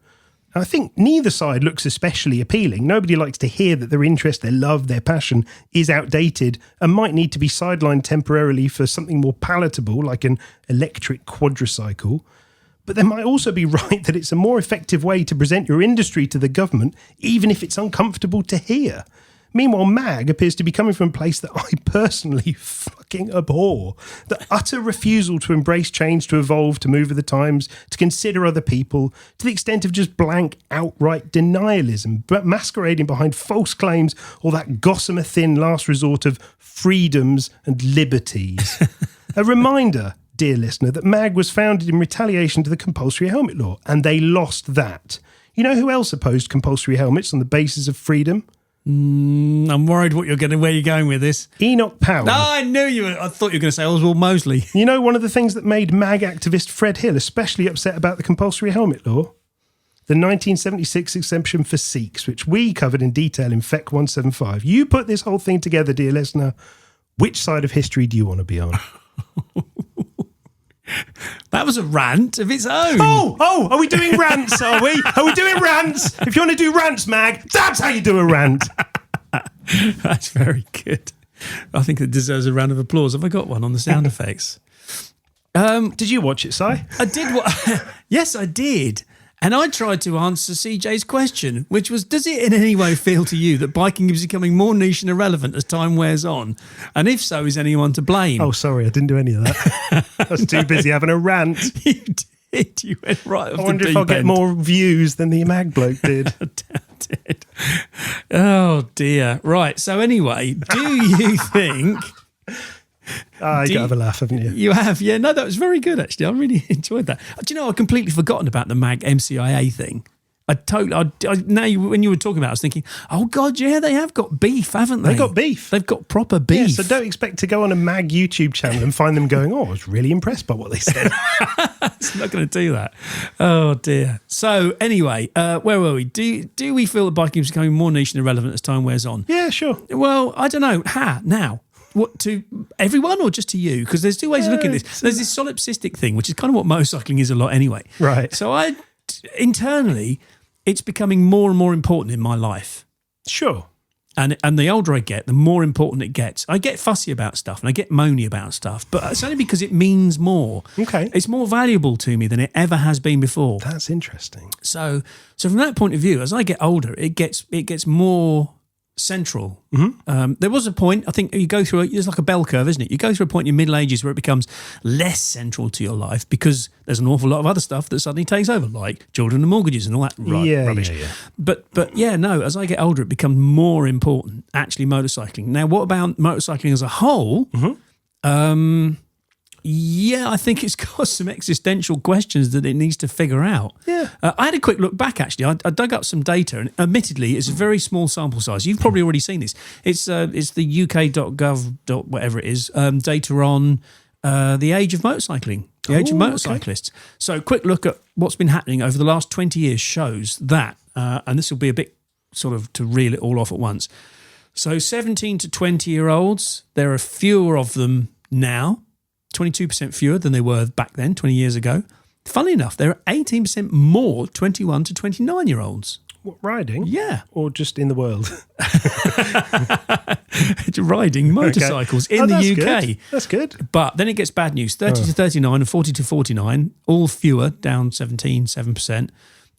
I think neither side looks especially appealing. Nobody likes to hear that their interest, their love, their passion is outdated and might need to be sidelined temporarily for something more palatable, like an electric quadricycle. But they might also be right that it's a more effective way to present your industry to the government, even if it's uncomfortable to hear. Meanwhile, MAG appears to be coming from a place that I personally fucking abhor. The utter refusal to embrace change, to evolve, to move with the times, to consider other people, to the extent of just blank, outright denialism, but masquerading behind false claims or that gossamer thin last resort of freedoms and liberties. A reminder, dear listener, that MAG was founded in retaliation to the compulsory helmet law, and they lost that. You know who else opposed compulsory helmets on the basis of freedom? I'm worried where you're going with this. Enoch Powell. No, I knew you were. I thought you were going to say Oswald Mosley. You know, one of the things that made MAG activist Fred Hill especially upset about the compulsory helmet law? The 1976 exemption for Sikhs, which we covered in detail in FEC 175. You put this whole thing together, dear listener. Which side of history do you want to be on? That was a rant of its own. Oh, are we doing rants, are we? Are we doing rants? If you want to do rants, Mag, that's how you do a rant. That's very good. I think it deserves a round of applause. Have I got one on the sound effects? Did you watch it, Si? I did. Yes, I did. And I tried to answer CJ's question, which was, does it in any way feel to you that biking is becoming more niche and irrelevant as time wears on? And if so, is anyone to blame? Oh, sorry, I didn't do any of that. I was too busy having a rant. You did. You went right off the deep end. I wonder if I'll get more views than the MAG bloke did. Did. Oh, dear. Right, so anyway, do you think... You got to have a laugh, haven't you? You have, yeah. No, that was very good, actually. I really enjoyed that. Do you know, I'd completely forgotten about the MAG MCIA thing. When you were talking about it, I was thinking, oh, God, yeah, they have got beef, haven't they? They got beef. They've got proper beef. Yeah, so don't expect to go on a MAG YouTube channel and find them going, oh, I was really impressed by what they said. It's not going to do that. Oh, dear. So, anyway, where were we? Do we feel that biking is becoming more niche and irrelevant as time wears on? Yeah, sure. Well, I don't know. Now? What, to everyone or just to you? Because there's two ways of looking at this. There's this solipsistic thing, which is kind of what motorcycling is a lot anyway. Right. So internally, it's becoming more and more important in my life. Sure. And the older I get, the more important it gets. I get fussy about stuff and I get moany about stuff, but it's only because it means more. Okay. It's more valuable to me than it ever has been before. That's interesting. So from that point of view, as I get older, it gets more central. Mm-hmm. There was a point, I think you go through, there's like a bell curve, isn't it? You go through a point in your middle ages where it becomes less central to your life because there's an awful lot of other stuff that suddenly takes over, like children and mortgages and all that rubbish. Yeah. But yeah, no, as I get older, it becomes more important, actually, motorcycling. Now, what about motorcycling as a whole? Mm-hmm. Yeah, I think it's got some existential questions that it needs to figure out. Yeah. I had a quick look back, actually. I dug up some data, and admittedly, it's a very small sample size. You've probably already seen this. It's the uk.gov. whatever it is, data on the age of motorcycling, the age of motorcyclists. Okay. So a quick look at what's been happening over the last 20 years shows that, and this will be a bit sort of to reel it all off at once. So 17 to 20-year-olds, there are fewer of them now. 22% fewer than they were back then, 20 years ago. Funnily enough, there are 18% more 21 to 29-year-olds. What, riding? Yeah. Or just in the world? Riding motorcycles in the UK. Good. That's good. But then it gets bad news. 30 to 39 and 40 to 49, all fewer, down 7%.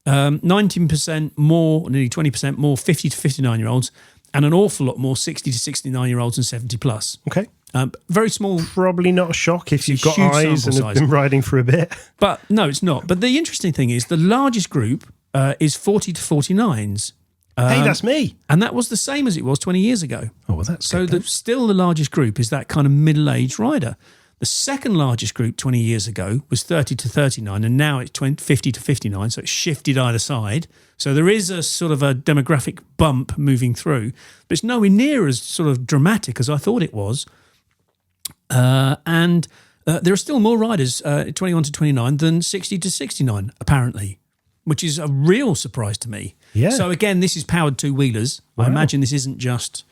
19% more, nearly 20% more 50 to 59-year-olds, and an awful lot more 60 to 69-year-olds and 70 plus. Okay. Very small. Probably not a shock if you've got eyes and have been riding for a bit. But no, it's not. But the interesting thing is the largest group is 40 to 49s. Hey, that's me. And that was the same as it was 20 years ago. Oh, well, that's so good. Still the largest group is that kind of middle-aged rider. The second largest group 20 years ago was 30 to 39, and now it's 50 to 59, so it's shifted either side. So there is a sort of a demographic bump moving through, but it's nowhere near as sort of dramatic as I thought it was. And there are still more riders 21 to 29 than 60 to 69, apparently, which is a real surprise to me. Yeah. So again, this is powered two-wheelers. Wow. I imagine this isn't just...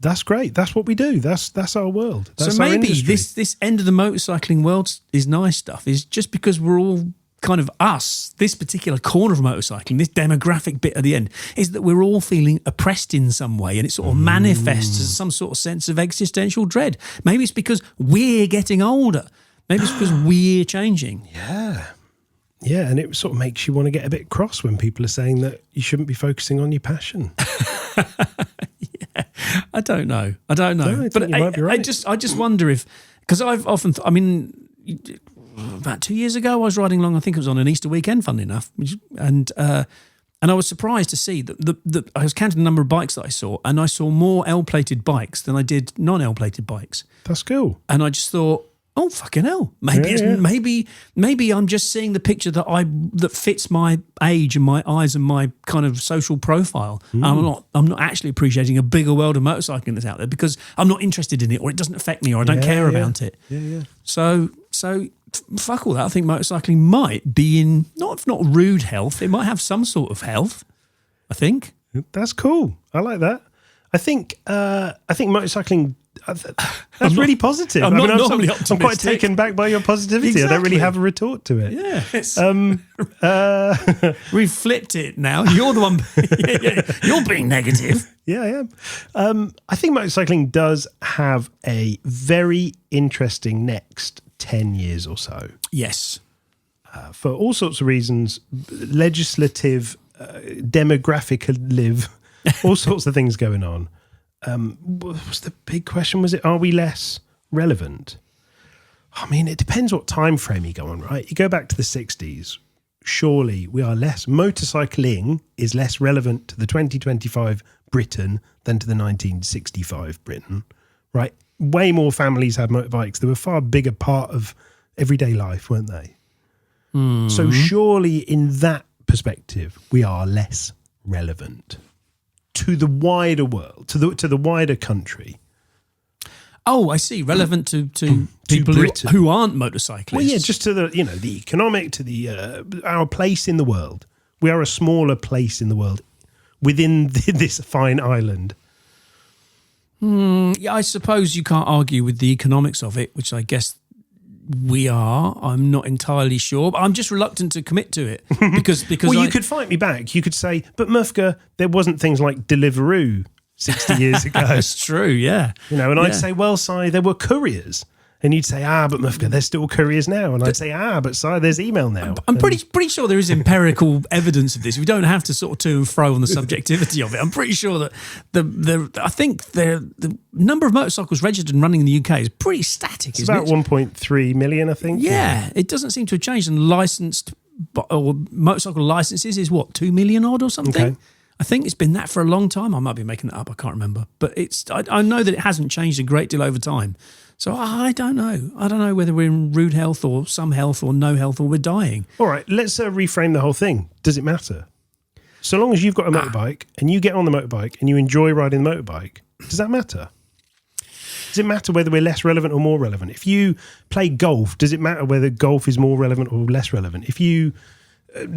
That's great. That's what we do. That's our world. That's so maybe our industry. this end of the motorcycling world is nice stuff. Is just because we're all kind of us, this particular corner of motorcycling, this demographic bit at the end, is that we're all feeling oppressed in some way, and it sort of manifests as some sort of sense of existential dread. Maybe it's because we're getting older. Maybe it's because we're changing. Yeah. Yeah, and it sort of makes you want to get a bit cross when people are saying that you shouldn't be focusing on your passion. Yeah, I don't know. No, but you might be right. I just wonder if, because I've often, about 2 years ago, I was riding along. I think it was on an Easter weekend, funnily enough, and I was surprised to see that I was counting the number of bikes that I saw, and I saw more L-plated bikes than I did non-L-plated bikes. That's cool. And I just thought, oh fucking hell! Maybe I'm just seeing the picture that fits my age and my eyes and my kind of social profile. I'm not actually appreciating a bigger world of motorcycling that's out there because I'm not interested in it, or it doesn't affect me, or I don't care about it. Yeah. So fuck all that. I think motorcycling might be in not rude health. It might have some sort of health. I think that's cool. I like that. I think motorcycling. That's really positive. I'm not normally optimistic. I'm quite taken back by your positivity. Exactly. I don't really have a retort to it. Yeah. We've flipped it now. You're the one. You're being negative. Yeah, I am. I think motorcycling does have a very interesting next 10 years or so. Yes. For all sorts of reasons, legislative, demographic, all sorts of things going on. What was the big question? Was it, are we less relevant? I mean, it depends what time frame you go on, right? You go back to the 60s, surely we are less. Motorcycling is less relevant to the 2025 Britain than to the 1965 Britain, right? Way more families had motorbikes. They were a far bigger part of everyday life, weren't they? Mm-hmm. So surely in that perspective, we are less relevant to the wider world, to the wider country. Oh, I see. Relevant to people who aren't motorcyclists. Well, yeah, just to the economic, to the our place in the world. We are a smaller place in the world within this fine island. Yeah, I suppose you can't argue with the economics of it, which I guess we are. I'm not entirely sure, but I'm just reluctant to commit to it because. Well, you could fight me back. You could say, but Mufka, there wasn't things like Deliveroo 60 years ago. That's true. Yeah. I'd say, well, Si, there were couriers. And you'd say, but Mufka, there's still couriers now. And I'd say, but Si, there's email now. I'm pretty sure there is empirical evidence of this. We don't have to sort of to and fro on the subjectivity of it. I'm pretty sure that the number of motorcycles registered and running in the UK is pretty static. It's about 1.3 million, I think. Yeah, it doesn't seem to have changed. And licensed or motorcycle licenses is what, 2 million odd or something? Okay. I think it's been that for a long time. I might be making that up. I can't remember. But I know that it hasn't changed a great deal over time. So I don't know. I don't know whether we're in rude health or some health or no health or we're dying. All right, let's reframe the whole thing. Does it matter? So long as you've got a motorbike and you get on the motorbike and you enjoy riding the motorbike, does that matter? Does it matter whether we're less relevant or more relevant? If you play golf, does it matter whether golf is more relevant or less relevant? If you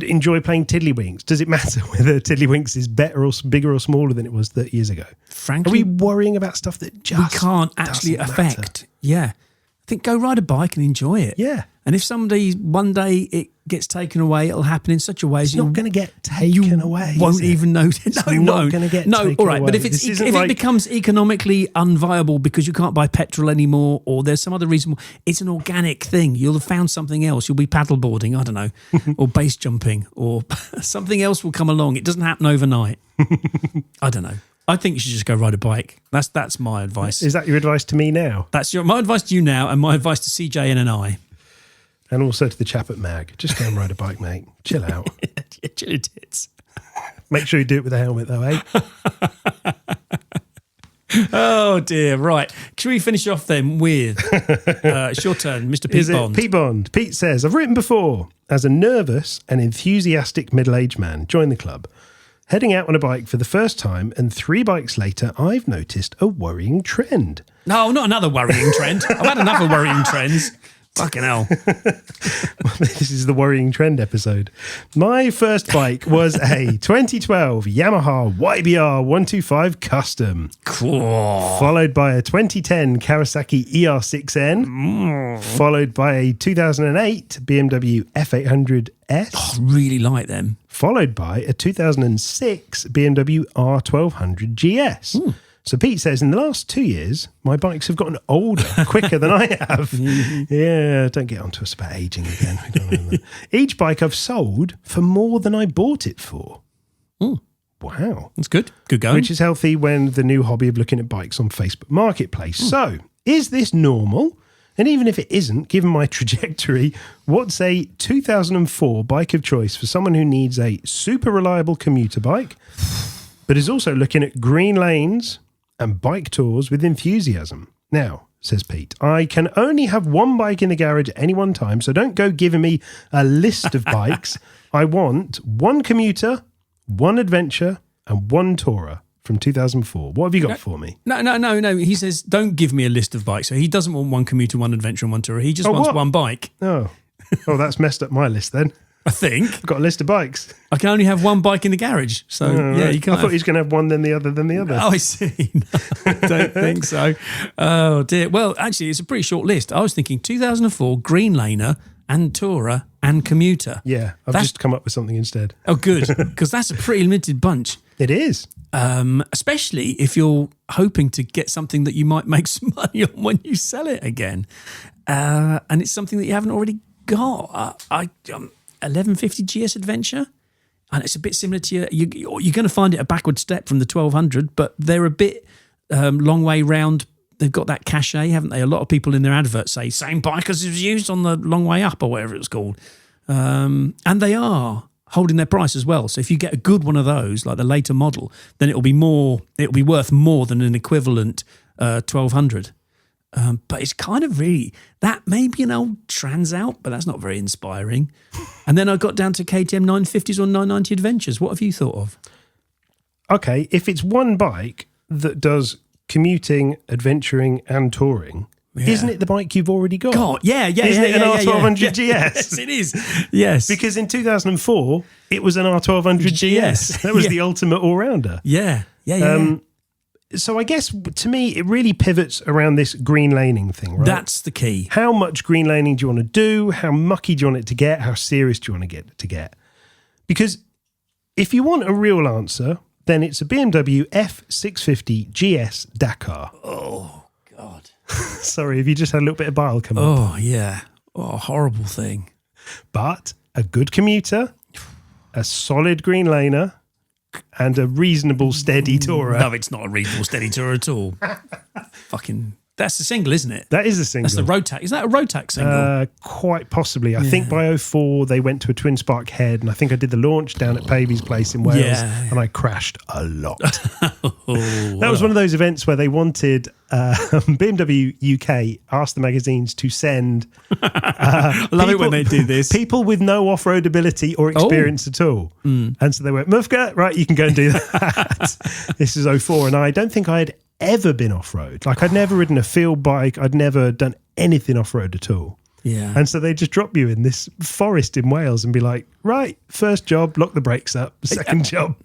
enjoy playing Tiddlywinks, does it matter whether Tiddlywinks is better or bigger or smaller than it was 30 years ago? Frankly, are we worrying about stuff that just we can't actually affect? Matter? Yeah. I think go ride a bike and enjoy it. Yeah. And if one day it gets taken away, it'll happen in such a way it's not going to get taken away. Won't even know. No, it not going to get taken away. All right, but if it becomes economically unviable because you can't buy petrol anymore, or there's some other reason, it's an organic thing. You'll have found something else. You'll be paddleboarding, I don't know, or base jumping, or something else will come along. It doesn't happen overnight. I don't know. I think you should just go ride a bike. That's my advice. Is that your advice to me now? That's my advice to you now, and my advice to CJ and I. And also to the chap at Mag. Just go and ride a bike, mate. Chill out. Yeah, chill your tits. Make sure you do it with a helmet, though, eh? Oh dear, right. Should we finish off then with it's your turn, Mr. Pete Bond. Pete Bond. Pete says, I've written before, as a nervous and enthusiastic middle-aged man, join the club. Heading out on a bike for the first time, and 3 bikes later, I've noticed a worrying trend. No, not another worrying trend. I've had enough of worrying trends. Fucking hell. This is the worrying trend episode. My first bike was a 2012 Yamaha YBR 125 Custom. Cool. Followed by a 2010 Kawasaki ER6N. Followed by a 2008 BMW F800S. I really like them. Followed by a 2006 BMW R1300 GS. So Pete says, in the last 2 years, my bikes have gotten older quicker than I have. Yeah, don't get onto us about aging again. We don't know that. Each bike I've sold for more than I bought it for. Wow. That's good. Good going. Which is healthy when the new hobby of looking at bikes on Facebook Marketplace. So, is this normal? And even if it isn't, given my trajectory, what's a 2004 bike of choice for someone who needs a super reliable commuter bike, but is also looking at green lanes and bike tours with enthusiasm? Now, says Pete, I can only have one bike in the garage at any one time, so don't go giving me a list of bikes. I want one commuter, one adventure, and one tourer from 2004. What have you got for me? No. He says, don't give me a list of bikes. So he doesn't want one commuter, one adventure, and one tourer. He just wants one bike. Oh, that's messed up my list then. I think. I've got a list of bikes. I can only have one bike in the garage. So, right. you can't. I thought he was going to have one, then the other, then the other. Oh, I see. No, I don't think so. Oh, dear. Well, actually, it's a pretty short list. I was thinking 2004, Green Laner and Tourer and Commuter. Yeah, I've just come up with something instead. Oh, good. Because that's a pretty limited bunch. It is. Especially if you're hoping to get something that you might make some money on when you sell it again. And it's something that you haven't already got. 1150 GS Adventure, and it's a bit similar to you're going to find it a backward step from the 1200, but they're a bit long way round. They've got that cachet, haven't they? A lot of people in their adverts say same bike as was used on the long way up or whatever it's called, and they are holding their price as well. So if you get a good one of those, like the later model, then it'll be worth more than an equivalent 1200. But it's kind of really, that may be an old Trans out, but that's not very inspiring. And then I got down to KTM 950s or 990 Adventures. What have you thought of? Okay, if it's one bike that does commuting, adventuring and touring, isn't it the bike you've already got? God, yeah. Isn't it an R1200 GS? Yes, it is. Yes. Because in 2004, it was an R1200 GS. That was the ultimate all-rounder. Yeah. So I guess, to me, it really pivots around this green laning thing, right? That's the key. How much green laning do you want to do? How mucky do you want it to get? How serious do you want to get? Because if you want a real answer, then it's a BMW F650 GS Dakar. Oh, God. Sorry, have you just had a little bit of bile come up? Oh, yeah. Oh, horrible thing. But a good commuter, a solid green laner, and a reasonable steady tourer. No, it's not a reasonable steady tourer at all. Fucking, that's the single, isn't it? That is a single. That's the Rotax. Is that a Rotax single? Quite possibly. I think by 04 they went to a twin spark head, and I think I did the launch down at Pavy's place in Wales, and I crashed a lot. That was one of those events where they wanted BMW UK asked the magazines to send I love it when they do this. People with no off-road ability or experience at all. And so they went, Mufka, right, you can go and do that. This is 04, and I don't think I had ever been off-road. Like, I'd never ridden a field bike. I'd never done anything off-road at all. Yeah. And so they just drop you in this forest in Wales and be like, right, first job, lock the brakes up. Second job.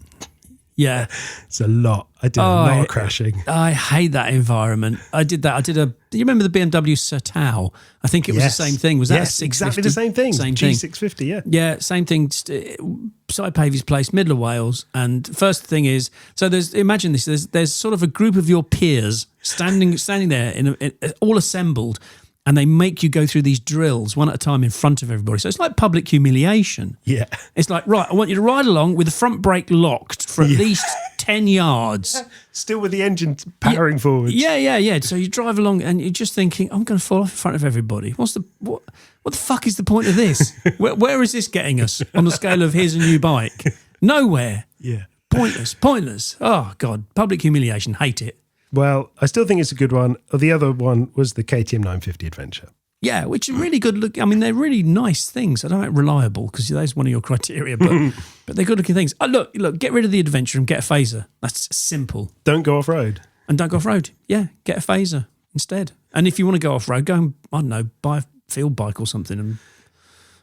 Yeah. It's a lot. I did a lot of crashing. I hate that environment. I did that. Do you remember the BMW Sertao? I think it was the same thing. Was that a 650? Exactly the same thing. G650, yeah. Yeah, same thing. Side Pavy's place, middle of Wales. And first thing is, so imagine this, there's sort of a group of your peers standing there, all assembled, and they make you go through these drills one at a time in front of everybody. So it's like public humiliation. Yeah. It's like, right, I want you to ride along with the front brake locked for at least 10 yards. Still with the engine powering forward. Yeah. So you drive along and you're just thinking, I'm going to fall off in front of everybody. What the fuck is the point of this? where is this getting us on the scale of here's a new bike? Nowhere. Yeah. Pointless. Oh, God. Public humiliation. Hate it. Well, I still think it's a good one. The other one was the KTM 950 Adventure. Yeah, which is really good look. I mean, they're really nice things. I don't know, reliable, because that's one of your criteria, but they're good looking things. Oh, look, get rid of the Adventure and get a phaser. That's simple. Don't go off-road. And don't go off-road. Yeah, get a phaser instead. And if you want to go off-road, go and, I don't know, buy a field bike or something and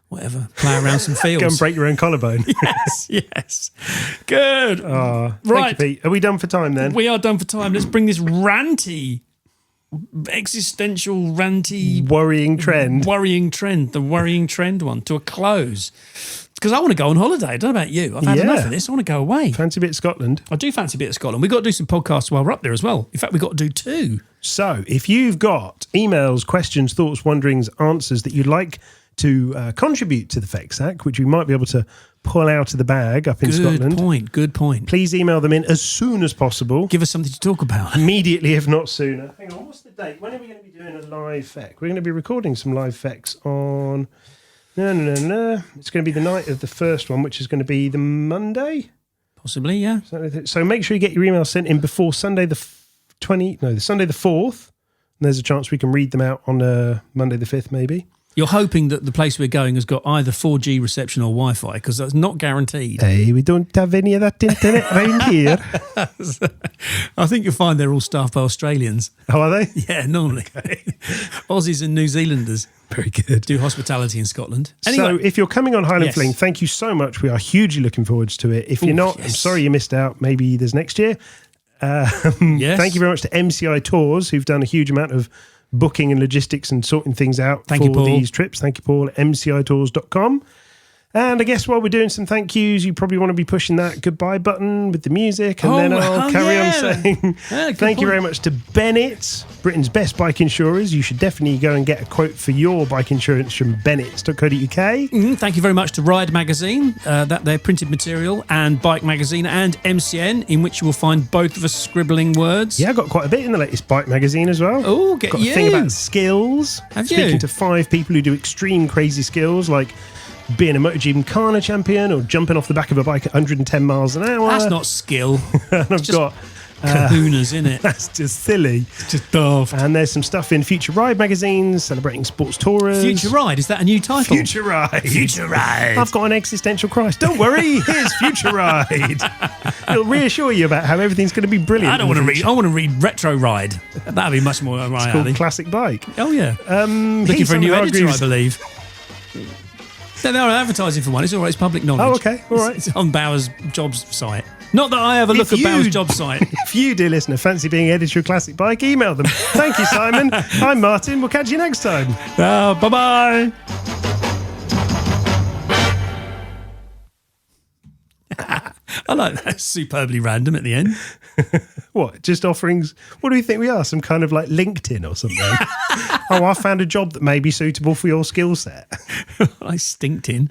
whatever, plough around some fields. Go and break your own collarbone. Yes. Good. Right. Thank you, Pete. Are we done for time then? We are done for time. Let's bring this existential, ranty, worrying trend, the worrying trend one to a close. Because I want to go on holiday. I don't know about you. I've had enough of this. I want to go away. Fancy a bit of Scotland? I do fancy a bit of Scotland. We've got to do some podcasts while we're up there as well. In fact, we've got to do 2. So if you've got emails, questions, thoughts, wonderings, answers that you'd like to contribute to the FEC, which we might be able to pull out of the bag up in Scotland. Good point. Please email them in as soon as possible. Give us something to talk about. Immediately, if not sooner. Hang on, what's the date? When are we going to be doing a live FEC? We're going to be recording some live FECs on... No. It's going to be the night of the first one, which is going to be the Monday? Possibly, yeah. So make sure you get your email sent in before Sunday the 4th. And there's a chance we can read them out on Monday the 5th, maybe. You're hoping that the place we're going has got either 4G reception or Wi-Fi, because that's not guaranteed. Hey, we don't have any of that internet around here. I think you'll find they're all staffed by Australians. Oh, are they? Yeah, normally. Okay. Aussies and New Zealanders. Very good. Do hospitality in Scotland. Anyway, so if you're coming on Highland Fling, thank you so much. We are hugely looking forward to it. If you're not, I'm sorry you missed out. Maybe there's next year. Thank you very much to MCI Tours, who've done a huge amount of booking and logistics and sorting things out for these trips. Thank you, Paul, at mcitours.com. And I guess while we're doing some thank yous, you probably want to be pushing that goodbye button with the music, and then I'll carry on saying thank you very much to Bennett, Britain's best bike insurers. You should definitely go and get a quote for your bike insurance from bennett.co.uk. Thank you very much to Ride Magazine, their printed material, and Bike Magazine and MCN, in which you will find both of us scribbling words. Yeah, I got quite a bit in the latest Bike Magazine as well. Oh, got a thing about skills. Speaking to 5 people who do extreme crazy skills, like being a MotoGP Carna champion or jumping off the back of a bike at 110 miles an hour. That's not skill. And I've got kahunas in it. That's just silly. It's just daft. And there's some stuff in Future Ride magazine celebrating sports tourers. Future Ride, is that a new title? Future Ride. Future Ride. I've got an existential crisis. Don't worry, here's Future Ride. It'll reassure you about how everything's going to be brilliant. I don't want to read. I want to read Retro Ride. That'd be much more right. It's called Classic Bike. Oh yeah. Looking for a new editor, I believe. They're advertising for one. It's all right. It's public knowledge. Oh, okay. All right. It's on Bauer's jobs site. Not that I ever look at Bauer's job site. If you, dear listener, fancy being editor of Classic Bike, email them. Thank you, Simon. I'm Martin. We'll catch you next time. Bye-bye. I like that. Superbly random at the end. What? Just offerings? What do you think we are? Some kind of like LinkedIn or something? I found a job that may be suitable for your skill set. I stinked in.